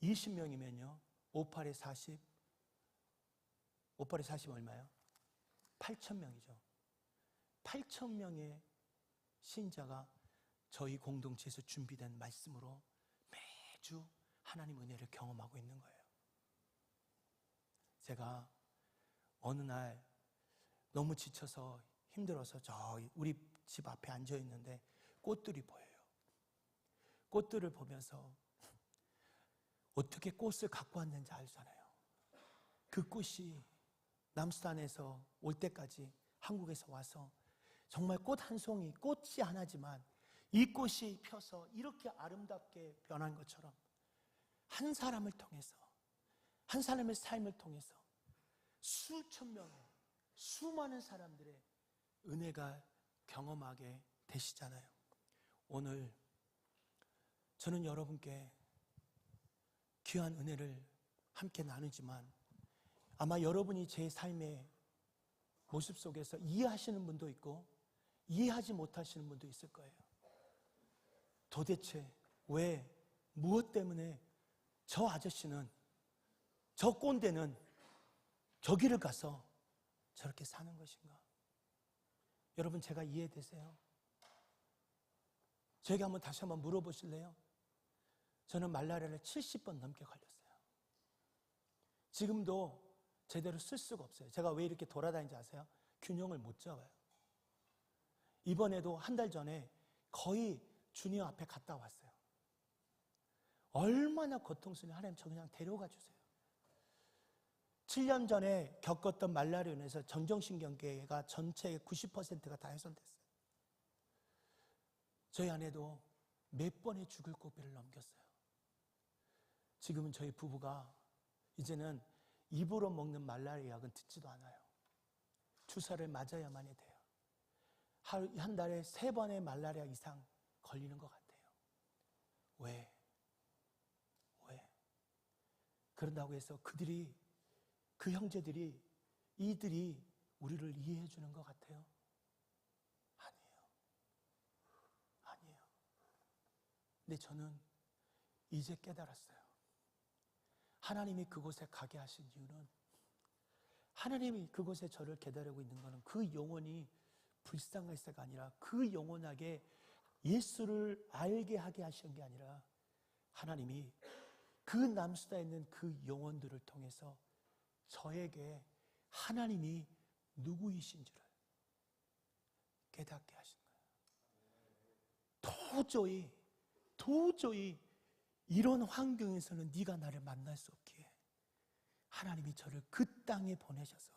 20명이면요 58에 40, 58에 40 얼마예요? 8,000명이죠. 8,000명의 신자가 저희 공동체에서 준비된 말씀으로 매주 하나님 은혜를 경험하고 있는 거예요. 제가 어느 날 너무 지쳐서 힘들어서 저 우리 집 앞에 앉아 있는데 꽃들이 보여요. 꽃들을 보면서 어떻게 꽃을 갖고 왔는지 알잖아요. 그 꽃이 남수단에서 올 때까지 한국에서 와서 정말 꽃 한 송이, 꽃이 하나지만 이 꽃이 펴서 이렇게 아름답게 변한 것처럼 한 사람을 통해서, 한 사람의 삶을 통해서 수천 명의, 수많은 사람들의 은혜가 경험하게 되시잖아요. 오늘 저는 여러분께 귀한 은혜를 함께 나누지만 아마 여러분이 제 삶의 모습 속에서 이해하시는 분도 있고 이해하지 못하시는 분도 있을 거예요. 도대체 왜, 무엇 때문에 저 아저씨는, 저 꼰대는 저기를 가서 저렇게 사는 것인가? 여러분, 제가 이해되세요? 저에게 다시 한번 물어보실래요? 저는 말라리아를 70번 넘게 걸렸어요. 지금도 제대로 쓸 수가 없어요. 제가 왜 이렇게 돌아다니는지 아세요? 균형을 못 잡아요. 이번에도 한 달 전에 거의 주님 앞에 갔다 왔어요. 얼마나 고통스러운지 하나님 저 그냥 데려가 주세요. 7년 전에 겪었던 말라리아로 인해서 정정신경계가 전체의 90%가 다 훼손됐어요. 저희 아내도 몇 번의 죽을 고비를 넘겼어요. 지금은 저희 부부가 이제는 입으로 먹는 말라리아 약은 듣지도 않아요. 주사를 맞아야만이 돼요. 한 달에 3번의 말라리아 이상 걸리는 것 같아요. 왜? 그런다고 해서 그 형제들이, 이들이 우리를 이해해 주는 것 같아요? 아니에요. 근데 저는 이제 깨달았어요. 하나님이 그곳에 가게 하신 이유는, 하나님이 그곳에 저를 기다리고 있는 것은 그 영혼이 불쌍해서가 아니라 그 영혼에게 예수를 알게 하게 하신 게 아니라 하나님이 그 남수다에 있는 그 영혼들을 통해서 저에게 하나님이 누구이신지를 깨닫게 하신 거예요. 도저히 이런 환경에서는 네가 나를 만날 수 없기에 하나님이 저를 그 땅에 보내셔서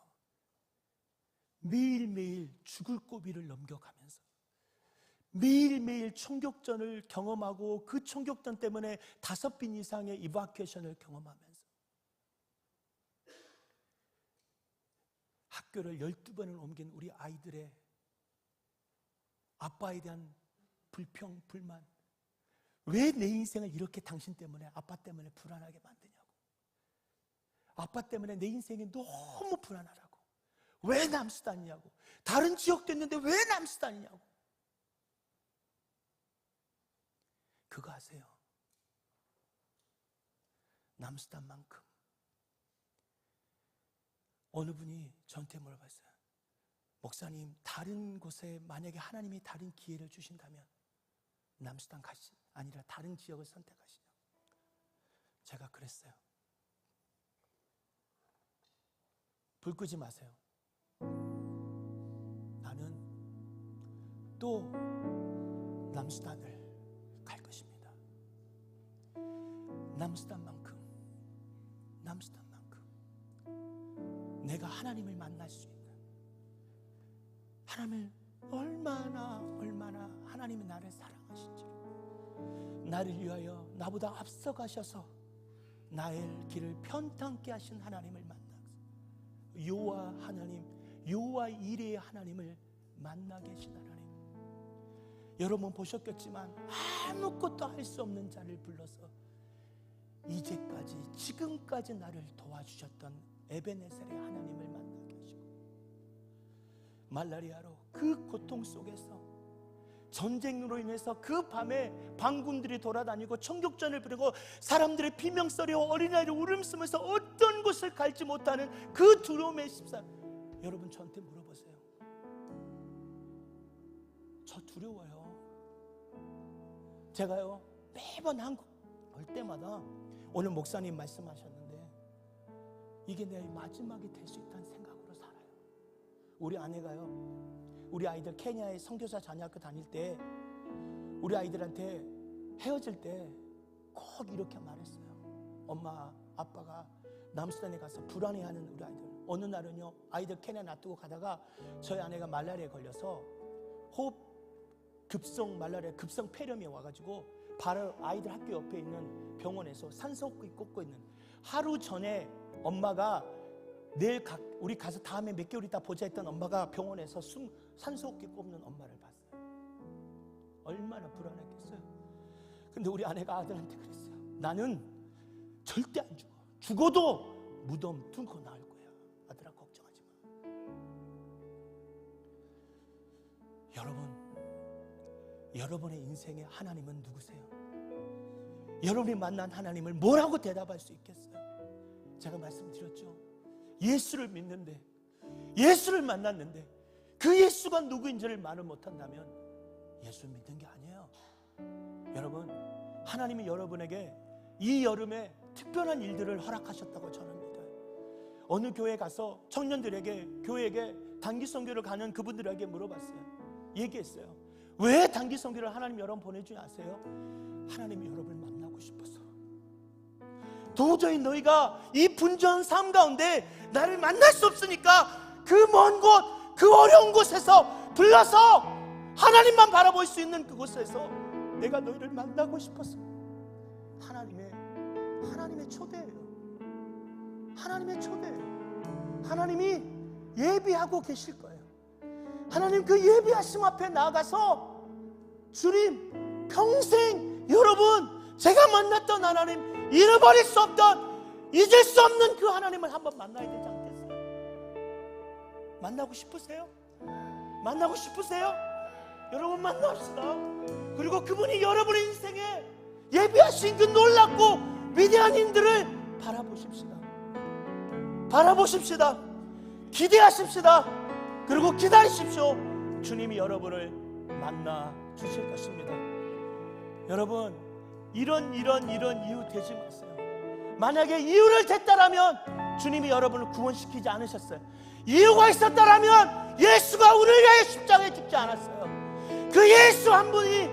매일매일 죽을 고비를 넘겨가면서 매일매일 총격전을 경험하고 그 총격전 때문에 5번 이상의 이바큐에이션을 경험하면서 학교를 12번을 옮긴 우리 아이들의 아빠에 대한 불평, 불만, 왜 내 인생을 이렇게 당신 때문에, 아빠 때문에 불안하게 만드냐고, 아빠 때문에 내 인생이 너무 불안하라고, 왜 남수단이냐고, 다른 지역도 있는데 왜 남수단이냐고. 그거 아세요? 남수단만큼 어느 분이 저한테 물어봤어요. 목사님, 다른 곳에 만약에 하나님이 다른 기회를 주신다면 남수단 아니라 다른 지역을 선택하시냐고. 제가 그랬어요. 불 끄지 마세요. 나는 또 남수단을 갈 것입니다. 남수단만큼 내가 하나님을 만날 수 있는, 하나님을 얼마나 하나님이 나를 사랑하신지, 나를 위하여 나보다 앞서가셔서 나의 길을 편탄케 하신 하나님을 만나서 여호와 하나님, 여호와 이레의 하나님을 만나 계신 하나님. 여러분 보셨겠지만 아무것도 할 수 없는 자를 불러서 이제까지 지금까지 나를 도와주셨던 에베네셀의 하나님을 만나게 하시고, 말라리아로 그 고통 속에서 전쟁으로 인해서 그 밤에 반군들이 돌아다니고 총격전을 벌이고 사람들의 비명소리와 어린아이를 울음쓰면서 어떤 곳을 갈지 못하는 그 두려움의 14, 여러분 저한테 물어보세요. 저 두려워요. 제가요 매번 한국 올 때마다, 오늘 목사님 말씀하셨는데 이게 내 마지막이 될 수 있다는 생각으로 살아요. 우리 아내가요, 우리 아이들 케냐에 선교사 자녀학교 다닐 때 우리 아이들한테 헤어질 때 꼭 이렇게 말했어요. 엄마 아빠가 남수단에 가서 불안해하는 우리 아이들, 어느 날은요 아이들 케냐 놔두고 가다가 저희 아내가 말라리아에 걸려서 호흡 급성 말라리아 급성 폐렴이 와가지고 바로 아이들 학교 옆에 있는 병원에서 산소호흡기 꽂고 있는, 하루 전에 엄마가 내일 우리 가서 다음에 몇 개월 있다 보자 했던 엄마가 병원에서 산소호흡기 꼽는 엄마를 봤어요. 얼마나 불안했겠어요. 근데 우리 아내가 아들한테 그랬어요. 나는 절대 안 죽어. 죽어도 무덤 뚫고 나올 거야. 아들아 걱정하지 마. 여러분의 인생의 하나님은 누구세요? 여러분이 만난 하나님을 뭐라고 대답할 수 있겠어요? 제가 말씀드렸죠. 예수를 믿는데, 예수를 만났는데 그 예수가 누구인지를 말을 못한다면 예수 믿는 게 아니에요. 여러분, 하나님이 여러분에게 이 여름에 특별한 일들을 허락하셨다고 저는 믿어요. 어느 교회 가서 청년들에게, 교회에게 단기 선교를 가는 그분들에게 물어봤어요. 얘기했어요. 왜 단기 선교를 하나님 여러분 보내주지 아세요? 하나님이 여러분을 만나고 싶어서. 도저히 너희가 이 분주한 삶 가운데 나를 만날 수 없으니까 그 먼 곳, 그 어려운 곳에서 불러서 하나님만 바라볼 수 있는 그곳에서 내가 너희를 만나고 싶어서. 하나님의 초대예요. 하나님의 초대예요. 하나님이 예비하고 계실 거예요. 하나님 그 예비하심 앞에 나아가서, 주님 평생 여러분 제가 만났던 하나님, 잃어버릴 수 없던, 잊을 수 없는 그 하나님을 한번 만나야 되지 않겠어요? 만나고 싶으세요? 만나고 싶으세요? 여러분 만납시다. 그리고 그분이 여러분의 인생에 예비하신 그 놀랍고 위대한 인들을 바라보십시다. 바라보십시다. 기대하십시다. 그리고 기다리십시오. 주님이 여러분을 만나 주실 것입니다. 여러분, 이런 이유 되지 마세요. 만약에 이유를 댔다라면 주님이 여러분을 구원시키지 않으셨어요. 이유가 있었다라면 예수가 우리를 위하여 십자가에 죽지 않았어요. 그 예수 한 분이,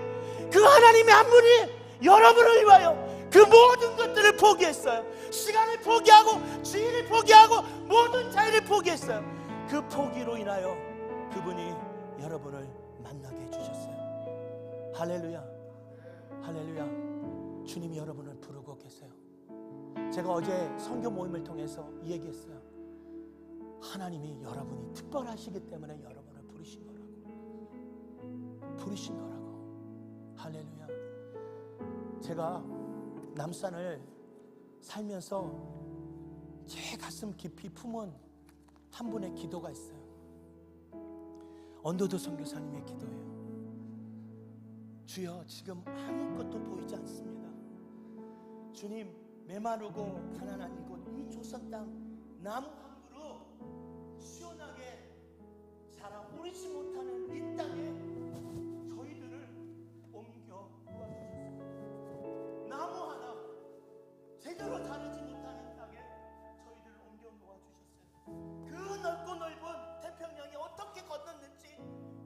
그 하나님의 한 분이 여러분을 위하여 그 모든 것들을 포기했어요. 시간을 포기하고 주인을 포기하고 모든 자유를 포기했어요. 그 포기로 인하여 그분이 여러분을 만나게 해주셨어요. 할렐루야, 할렐루야. 주님이 여러분을 부르고 계세요. 제가 어제 선교 모임을 통해서 얘기했어요. 하나님이 여러분이 특별하시기 때문에 여러분을 부르신 거라고. 할렐루야. 제가 남산을 살면서 제 가슴 깊이 품은 한 분의 기도가 있어요. 언더도 선교사님의 기도예요. 주여, 지금 아무것도 보이지 않습니다. 주님, 메마르고 가난한 이곳, 이 조선 땅 나무 한 그루 시원하게 자라 오르지 못하는 이 땅에 저희들을 옮겨 놓아주셨습니다. 나무 하나 제대로 자라지 못하는 땅에 저희들을 옮겨 놓아주셨어요. 그 넓고 넓은 태평양이 어떻게 건넜는지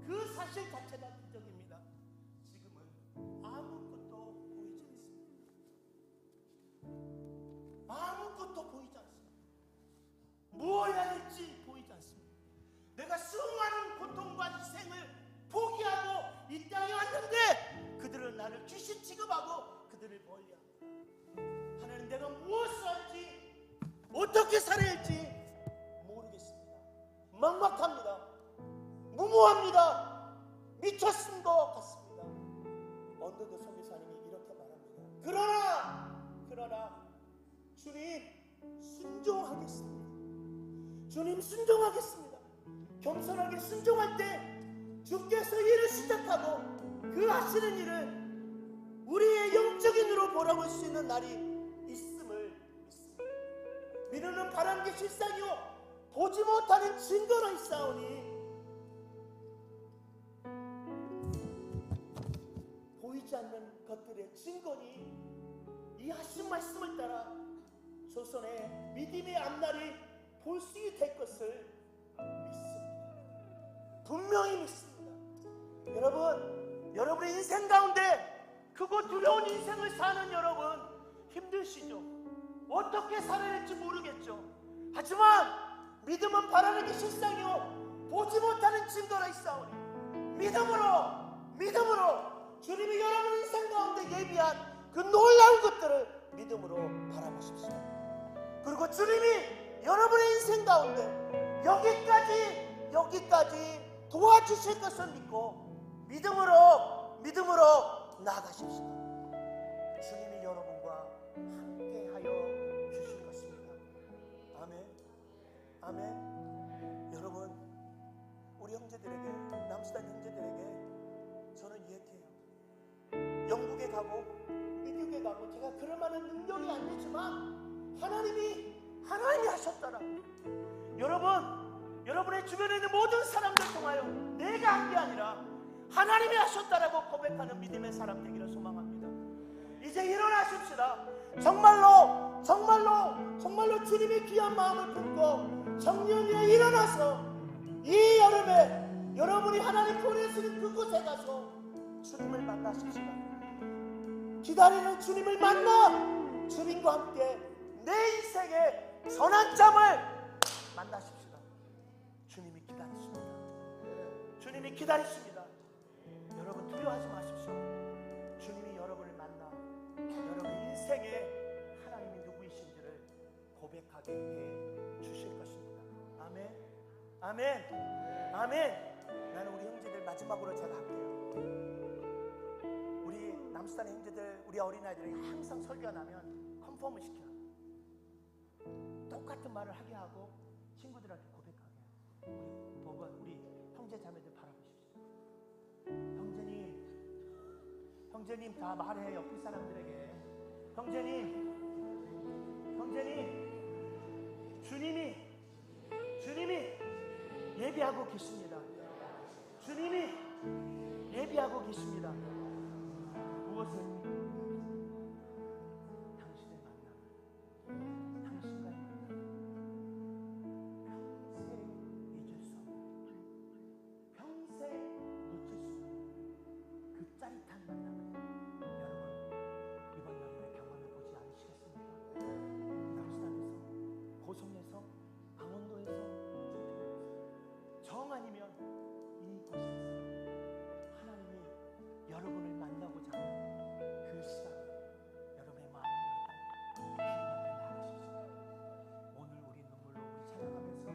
그 사실 자체가 기적입니다. 지금은 아무것도 보이지 않습니다. 아무것도 보이지 않습니다. 뭐 해야 될지 일어나라. 주님 순종하겠습니다. 주님 순종하겠습니다. 겸손하게 순종할 때 주께서 일을 시작하고 그 하시는 일을 우리의 영적인 눈으로 보라볼 수 있는 날이 있음을 믿습니다. 미루는 바라는 게 실상이요 보지 못하는 증거로 있사오니 보이지 않는 것들의 증거니 이 하신 말씀을 따라 조선의 믿음의 앞날이 볼 수 있게 될 것을 믿습니다. 분명히 믿습니다. 여러분의 인생 가운데 크고 두려운 인생을 사는 여러분 힘드시죠? 어떻게 살아야 할지 모르겠죠? 하지만 믿음은 바라는 게 실상이요 보지 못하는 증거라 있사오니 믿음으로 주님이 여러분 인생 가운데 예비한 그 놀라운 것들을 믿음으로 바라보십시오. 그리고 주님이 여러분의 인생 가운데 여기까지 도와주실 것을 믿고 믿음으로 나아가십시오. 주님이 여러분과 함께하여 주실 것입니다. 아멘. 여러분, 우리 형제들에게, 남수단 형제들에게 저는 이야기해요. 영국에 가고 미국에 가고 제가 그럴 만한 능력이 안 되지만 하나님이 하셨더라고요. 여러분의 주변에 있는 모든 사람들 통하여 내가 한 게 아니라 하나님이 하셨다라고 고백하는 믿음의 사람 되기를 소망합니다. 이제 일어나십시다. 정말로 주님의 귀한 마음을 품고 정년에 일어나서 이 여름에 여러분이 하나님 보내시는 그곳에 가서 주님을 만나십시다. 기다리는 주님을 만나 주님과 함께 내 인생의 선한 짬을 만나십시다. 주님이 기다리십니다. 여러분 두려워하지 마십시오. 주님이 여러분을 만나 여러분 인생에 하나님이 누구이신지를 고백하게 해 주실 것입니다. 아멘. 나는 우리 형제들 마지막으로 제가 할게요. 우리 남수단 형제들, 우리 어린아이들이 항상 설교가 나면 컨펌을 시켜요. 똑같은 말을 하게 하고 친구들한테 고백하게 해요. 우리 형제 자매들 바라보십시오. 형제님 다 말해. 옆에 사람들에게 형제님 주님이 예비하고 계십니다. 주님이 예비하고 계십니다. 무엇을? 당신의 만남, 당신과의 평생 잊을 수 없는, 평생 놓칠 수 없는 그 짜릿한 만남을 여러분 이번 여름에 경험해 보지 않으시겠습니까? 남수단에서, 고성에서, 강원도에서, 정 아니면 이곳에서 하나님이 여러분을 만나고자 하는 그 시간, 여러분의 마음을 열고 나가십시오. 오늘 우리 눈물로 찬양하면서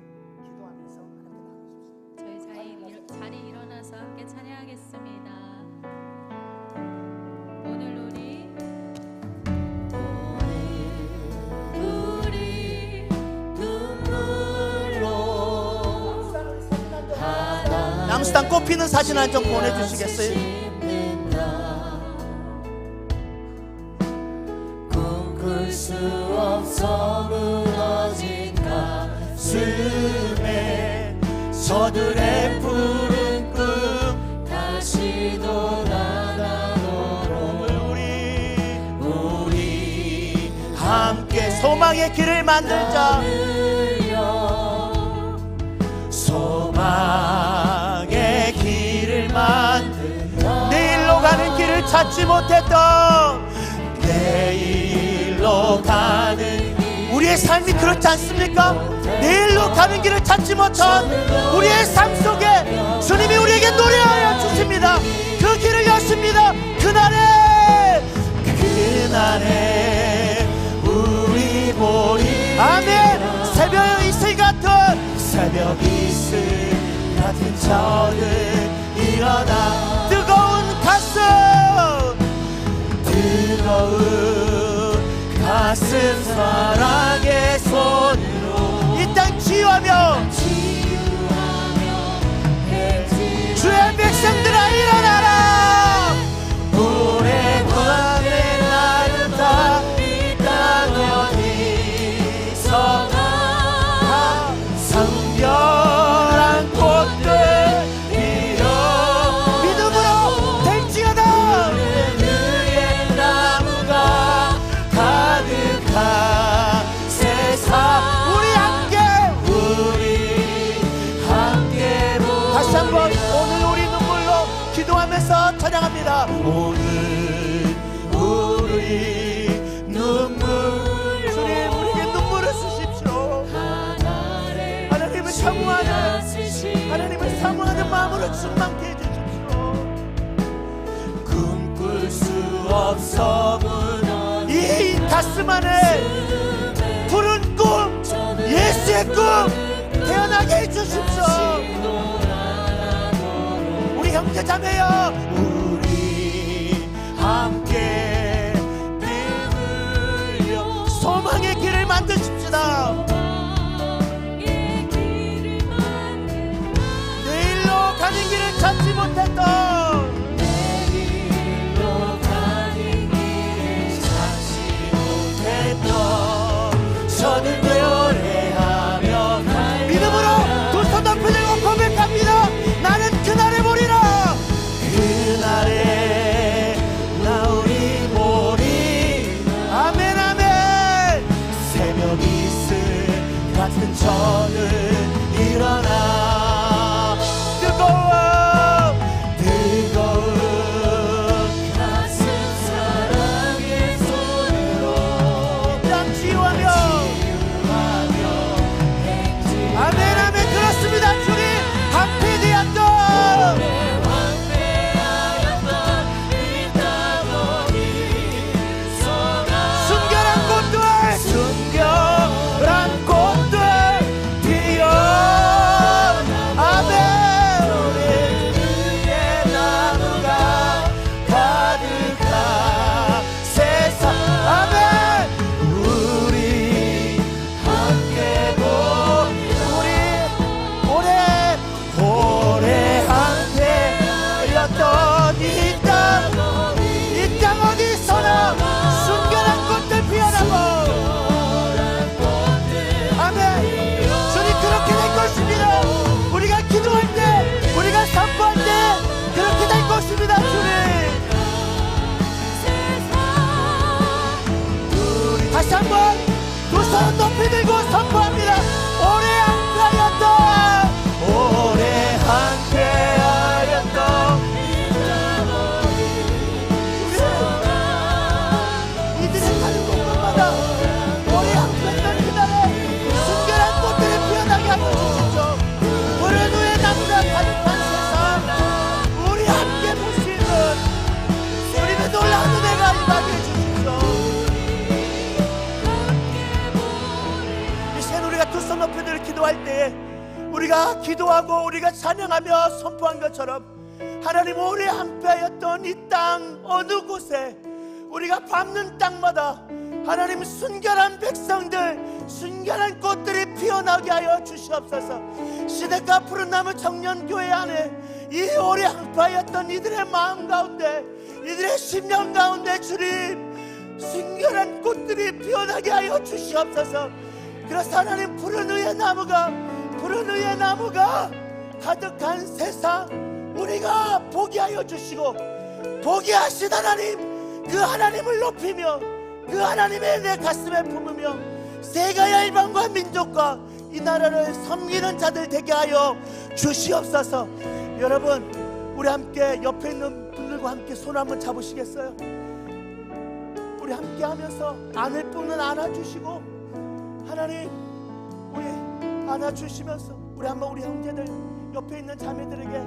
기도하면서 하나님께 나가십시오. 저희 자리 일어나서 함께 찬양하겠습니다. 오늘 우리 눈물로 남수단 꽃피는 사진 한 장 보내주시겠어요? 꿈꿀 수 없어 무너진 가슴에 저들의 푸른 꿈 다시 돌아가도록 우리 함께 소망의 길을 만들자. 소망의 길을 만들자. 내일로 가는 길을 찾지 못했던 내일로 가는 우리의 삶이 그렇지 않습니까? 내일로 가는 길을 찾지 못한 우리의 삶 속에 주님이 우리에게 노래하여 주십니다. 그 길을 여십니다. 그날에 우리 보리 아멘. 새벽 이슬 같은 새벽 이슬 같은 저는 일어나 뜨거운 가슴 가슴 사랑의 손으로 이 땅 치유하며 주의 백성들아 일어나라. 오래 구하는 아름다운 이 땅 어디서나 성결한 꽃들 피어 믿음으로 될지어다. 그의 나무가 가득한 세상 우리 함께 다시 한번 오늘 우리 눈물로 기도하면서 찬양합니다. 오늘 우리 눈물 주님 우리에게 눈물을 주십시오. 하나님을 사모하는 마음으로 충만케 해주십시오. 꿈꿀 수 없어 무너진 이 가슴 안에 푸른 꿈 예수의 꿈 태어나게 해주십시오. 우리 형제 자매여 우리 함께 땀 흘려 소망의 길을 만드십시다. 내일로 가는 길을 찾지 못했던 저는 노래하며 믿음으로 두 손 높이 들고 고백합니다. 나는 그날에 보리라. 그날에 나 우리 보리. 아멘 아멘. 새벽 이슬 같은 저는 일어나 뜨거운 가슴 사랑의 손으로 이 땅 치유하며 아멘 아멘. 그렇습니다. 주님 함께 되었던 순결한 꽃들 피어 아멘. 우리의 나무가 가득한 세상 아멘. 우리 함께 우리 오래 함께 하였던 이 땅 어디서나 순결한 꽃들 피어나고 아멘. 주님 그렇게 될 것입니다. 우리가 기도할 때 우리가 선포할 때 그렇게 될 것입니다. 주님 다시 한번 두 손 높이 들고 선포합니다. 오래 함께하였던 이들의 가는 곳곳마다 오래 함께했던 그날에 순결한 꽃들이 피어나게 하여 주십시오. 푸른 후에 나무가 가득한 세상 우리 함께 보시는 주님의 놀라운 은혜가 임하게 해주십시오. 이 시간 우리가 두 손 높이 들고 기도할 때에 우리가 기도하고 우리가 찬양하며 선포한 것처럼 하나님 오래 함께하였던 이 땅 어느 곳에 우리가 밟는 땅마다 하나님 순결한 백성들 순결한 꽃들이 피어나게 하여 주시옵소서. 시대가 푸른 나무 청년교회 안에 이 오래 함께하였던 이들의 마음 가운데 이들의 심령 가운데 주님 순결한 꽃들이 피어나게 하여 주시옵소서. 그래서 하나님 푸른 위에 나무가 가득한 세상 우리가 보게 하여 주시고 보게 하신 하나님 그 하나님을 높이며 그 하나님의 내 가슴에 품으며 세가야 일방과 민족과 이 나라를 섬기는 자들 되게 하여 주시옵소서. 여러분 우리 함께 옆에 있는 분들과 함께 손 한번 잡으시겠어요? 우리 함께 하면서 안을 분은 안아주시고 하나님 우리 안아주시면서 우리 한번 우리 형제들 옆에 있는 자매들에게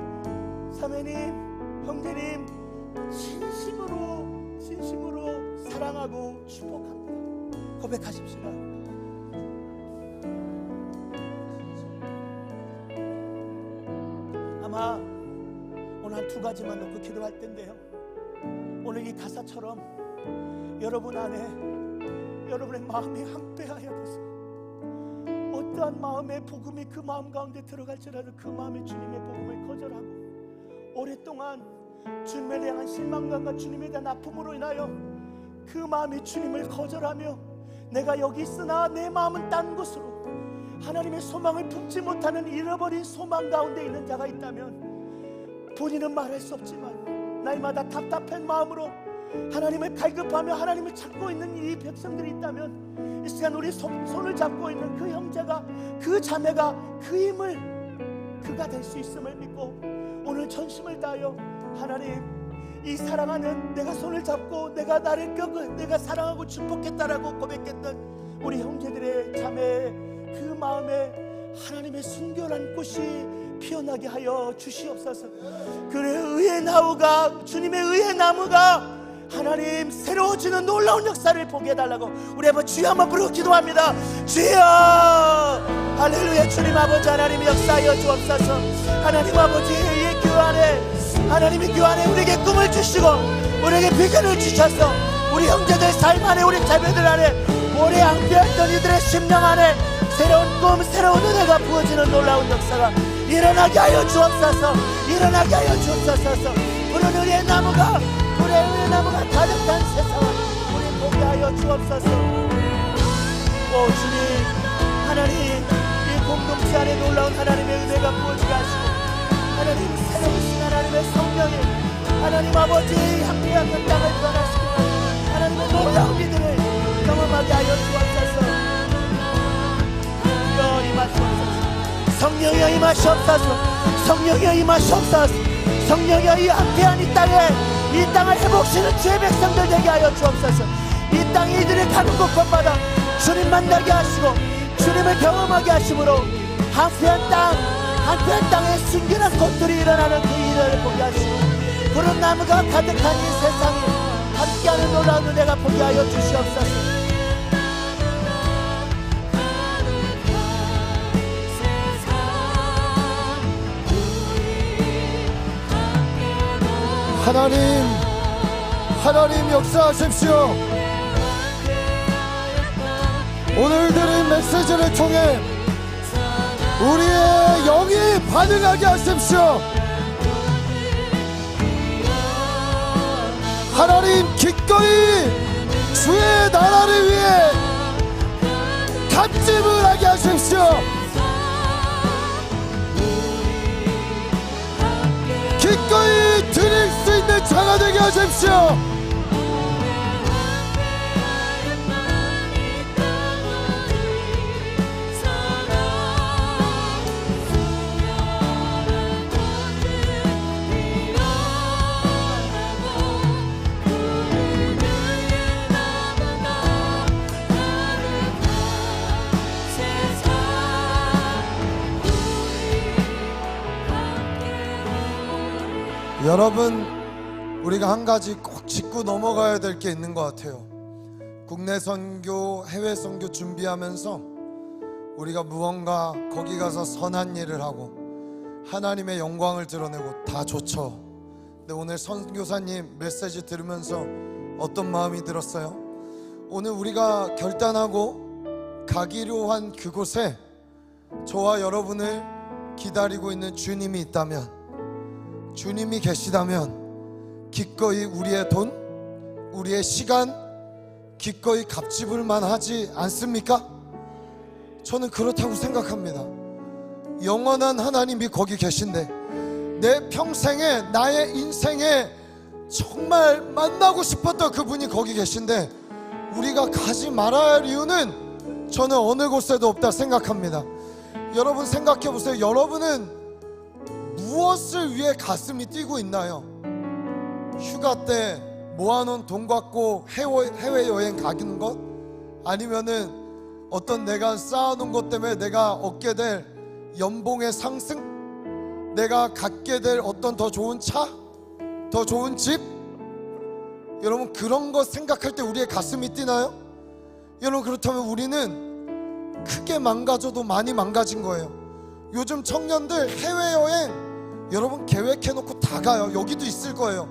사모님 형제님 진심으로 사랑하고 축복합니다. 고백하십시다. 아마 오늘 한 두 가지만 놓고 기도할 텐데요. 오늘 이 가사처럼 여러분 안에 여러분의 마음이 항폐하여져서 어떠한 마음의 복음이 그 마음 가운데 들어갈지라도 그 마음의 주님의 복음을 거절하고 오랫동안 주님에 대한 실망감과 주님에 대한 아픔으로 인하여 그 마음이 주님을 거절하며 내가 여기 있으나 내 마음은 딴 곳으로 하나님의 소망을 품지 못하는 잃어버린 소망 가운데 있는 자가 있다면 본인은 말할 수 없지만 날마다 답답한 마음으로 하나님을 갈급하며 하나님을 찾고 있는 이 백성들이 있다면 이 시간 우리 손을 잡고 있는 그 형제가 그 자매가 그 힘을 그가 될 수 있음을 믿고 오늘 전심을 다하여 하나님 이 사랑하는 내가 손을 잡고 내가 나를 껴고 내가 사랑하고 축복했다라고 고백했던 우리 형제들의 자매의 그 마음에 하나님의 순결한 꽃이 피어나게 하여 주시옵소서. 그래 의의 나무가 주님의 의의 나무가 하나님 새로워지는 놀라운 역사를 보게 해달라고 우리 한번 주여 한번 부르고 기도합니다. 주여 할렐루야. 주님 아버지 하나님 역사하여 주옵소서. 하나님 아버지 이 교회 안에 하나님이 교회 안에 우리에게 꿈을 주시고 우리에게 비전을 주셔서 우리 형제들 삶 안에 우리 자매들 안에 오래 낭비했던 이들의 심령 안에 새로운 꿈 새로운 은혜가 부어지는 놀라운 역사가 일어나게 하여 주옵소서. 일어나게 하여 주옵소서. 푸른 의의 나무가 푸른 의의 나무가 가득한 세상을 우리 보게 하여 주옵소서. 오 주님 하나님 이 공동체 안에 놀라운 하나님의 은혜가 부어지게 하시고 하나님 새로우신 하나님의 성령이 하나님 아버지 함께한 그 땅을 변화시키고 하나님의 놀라운 이들을 경험하게 하여 주옵소서. 주여 임하시옵소서. 성령이여 임하시옵소서. 성령이여 임하시옵소서. 성령이여 이 함께한 이 땅을 회복시는 주의 백성들 되게 하여 주옵소서. 이 땅이 이들이 가는 곳곳마다 주님 만나게 하시고 주님을 경험하게 하심으로 한패한 땅에 순결한 꽃들이 일어나는 그 일을 보게 하시고 푸른 나무가 가득한 이 세상에 함께하는 놀라운 은혜가 보게 하여 주시옵소서. 하나님 역사하십시오. 오늘 들은 메시지를 통해 우리의 영이 반응하게 하십시오. 하나님 기꺼이 주의 나라를 위해 탑집을 하게 하십시오. 기꺼이 드릴 수 있는 자가 되게 하십시오. 여러분 우리가 한 가지 꼭 짚고 넘어가야 될 게 있는 것 같아요. 국내 선교, 해외 선교 준비하면서 우리가 무언가 거기 가서 선한 일을 하고 하나님의 영광을 드러내고 다 좋죠. 근데 오늘 선교사님 메시지 들으면서 어떤 마음이 들었어요? 오늘 우리가 결단하고 가기로 한 그곳에 저와 여러분을 기다리고 있는 주님이 있다면, 주님이 계시다면 기꺼이 우리의 돈, 우리의 시간 기꺼이 값지불만 하지 않습니까? 저는 그렇다고 생각합니다. 영원한 하나님이 거기 계신데 내 평생에 나의 인생에 정말 만나고 싶었던 그분이 거기 계신데 우리가 가지 말아야 할 이유는 저는 어느 곳에도 없다 생각합니다. 여러분 생각해 보세요. 여러분은 무엇을 위해 가슴이 뛰고 있나요? 휴가 때 모아놓은 돈 갖고 해외여행 가는 것? 아니면은 어떤 내가 쌓아놓은 것 때문에 내가 얻게 될 연봉의 상승? 내가 갖게 될 어떤 더 좋은 차? 더 좋은 집? 여러분 그런 거 생각할 때 우리의 가슴이 뛰나요? 여러분 그렇다면 우리는 크게 망가져도 많이 망가진 거예요. 요즘 청년들 해외여행 여러분 계획해놓고 다 가요. 여기도 있을 거예요.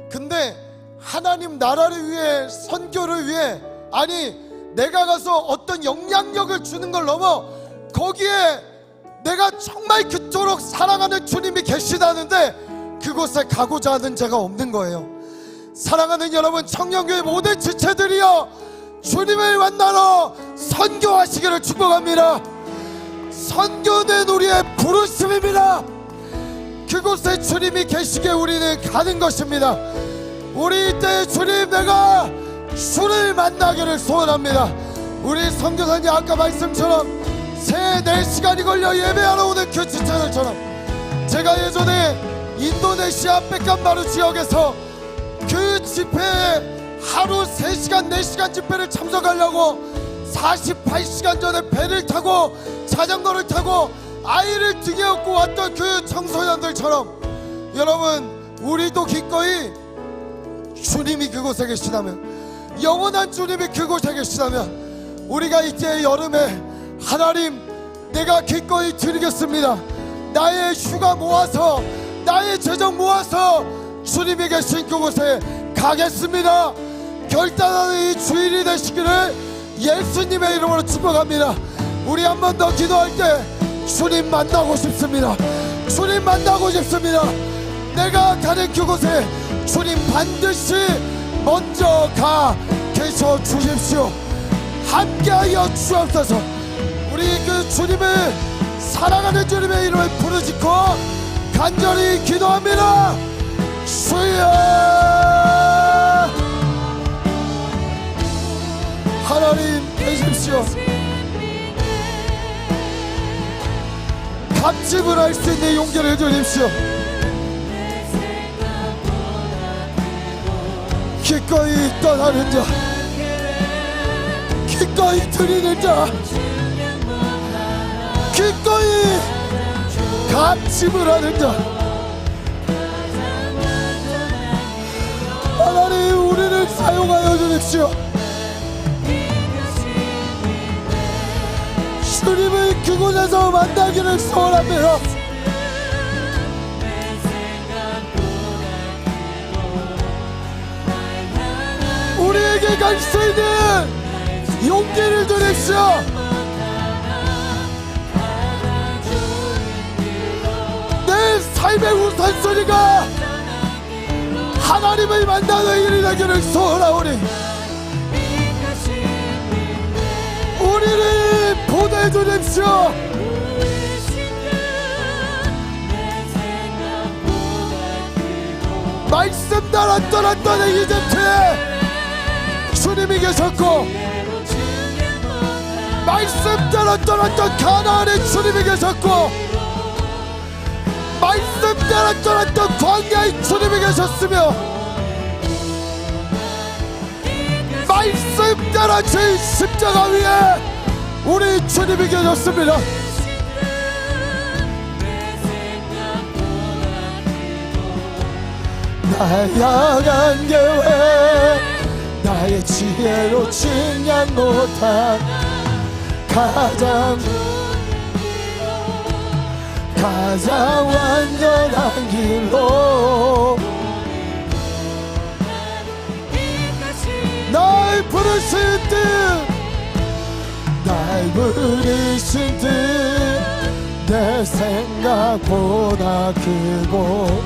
근데 하나님 나라를 위해, 선교를 위해, 아니 내가 가서 어떤 영향력을 주는 걸 넘어 거기에 내가 정말 그토록 사랑하는 주님이 계시다는데 그곳에 가고자 하는 자가 없는 거예요. 사랑하는 여러분, 청년교회 모든 지체들이여 주님을 만나러 선교하시기를 축복합니다. 선교는 우리의 부르심입니다. 그곳에 주님이 계시게 우리는 가는 것입니다. 우리 이때 주님, 내가 주를 만나기를 소원합니다. 우리 선교사님 아까 말씀처럼 3-4시간이 걸려 예배하러 오는 그 지체들처럼, 제가 예전에 인도네시아 백간바루 지역에서 그 집회에 하루 3시간 4시간 집회를 참석하려고 48시간 전에 배를 타고 자전거를 타고 아이를 등에 업고 왔던 그 청소년들처럼, 여러분 우리도 기꺼이 주님이 그곳에 계시다면, 영원한 주님이 그곳에 계시다면, 우리가 이제 여름에 하나님, 내가 기꺼이 드리겠습니다. 나의 휴가 모아서, 나의 재정 모아서 주님이 계신 그곳에 가겠습니다. 결단하는 이 주일이 되시기를 예수님의 이름으로 축복합니다. 우리 한 번 더 기도할 때 주님 만나고 싶습니다. 주님 만나고 싶습니다. 내가 가는 그곳에 주님 반드시 먼저 가 계셔 주십시오. 함께하여 주옵소서. 우리 그 주님을, 사랑하는 주님의 이름을 부르짖고 간절히 기도합니다. 주여, 하나님 계십시오. 갑집을 할 수 있는 용기를 주십시오. 기꺼이 떠나는 자, 기꺼이 드리는 자, 기꺼이 갑집을 하는 자, 하나님 우리를 사용하여 주십시오. 주님을 그곳에서 만나기를 소원합니다. 우리에게 갈 수 있는 용기를 주십시오. 내 삶의 우선순위가 하나님을 만나는 일이 되기를 소원하오니, 우리를 보내주십시오. 말씀 따라 떠났던 이집트에 주님이 계셨고, 말씀 따라 떠났던 가나안에 주님이 계셨고, 말씀 따라 떠났던 광야에 주님이 계셨으며, 말씀 따라 제 십자가 위에 우리 주님이 계셨습니다. 나의 향한 계획, 나의 지혜로 측량 못한 가장 완전한 길로 날 부르신 듯, 날 부르신 듯, 내 생각보다 크고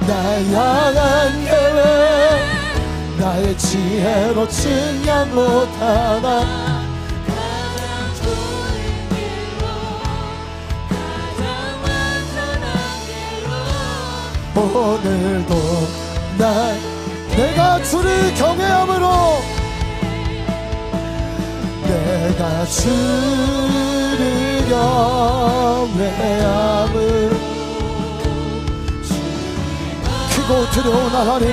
날 향한 계획, 나의 지혜로 측량 못하나 오늘도 내가 주를 경외함으로, 내가 주를 경외함으로, 크고 두려운 하나님,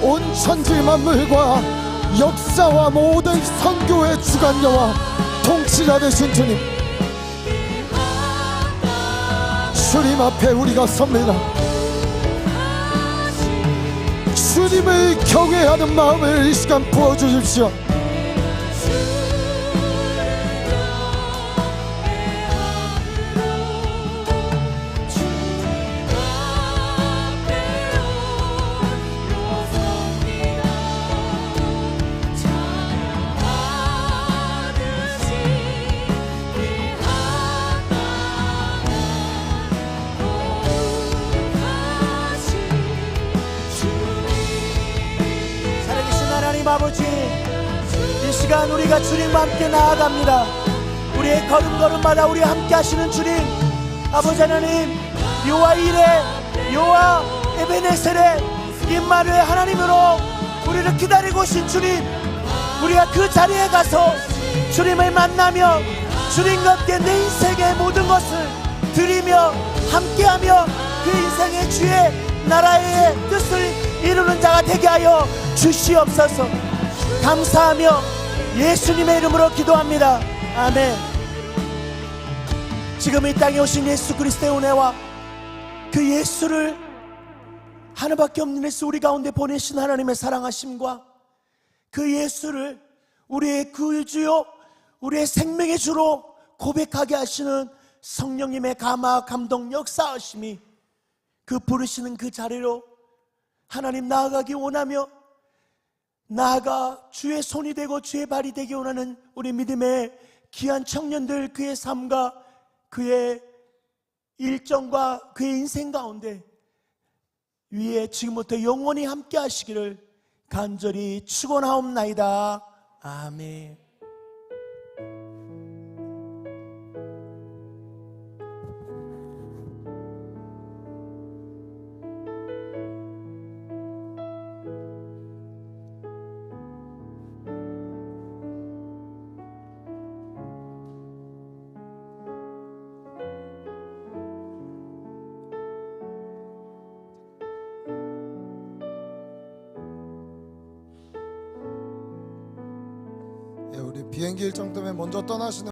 온 천지 만물과 역사와 모든 선교의 주관자와 통치자 되신 주님, 주님 앞에 우리가 섭니다. 주님을 경외하는 마음을 이 시간 부어주십시오. 시간 우리가 주님과 함께 나아갑니다. 우리의 걸음걸음마다 우리 함께 하시는 주님, 아버지 하나님, 여호와 이레, 여호와 에베네셀의 임마누엘 하나님으로 우리를 기다리고 오신 주님, 우리가 그 자리에 가서 주님을 만나며 주님과 함께 내 인생의 모든 것을 드리며 함께하며 그 인생의 주의 나라의 뜻을 이루는 자가 되게 하여 주시옵소서. 감사하며 예수님의 이름으로 기도합니다. 아멘. 지금 이 땅에 오신 예수 그리스도의 은혜와 그 예수를 하나밖에 없는 예수 우리 가운데 보내신 하나님의 사랑하심과 그 예수를 우리의 구주요 우리의 생명의 주로 고백하게 하시는 성령님의 감화 감동 역사하심이 그 부르시는 그 자리로 하나님 나아가기 원하며 나아가 주의 손이 되고 주의 발이 되기 원하는 우리 믿음의 귀한 청년들, 그의 삶과 그의 일정과 그의 인생 가운데 위에 지금부터 영원히 함께 하시기를 간절히 축원하옵나이다. 아멘. 우리 비행기 일정 때문에 먼저 떠나시는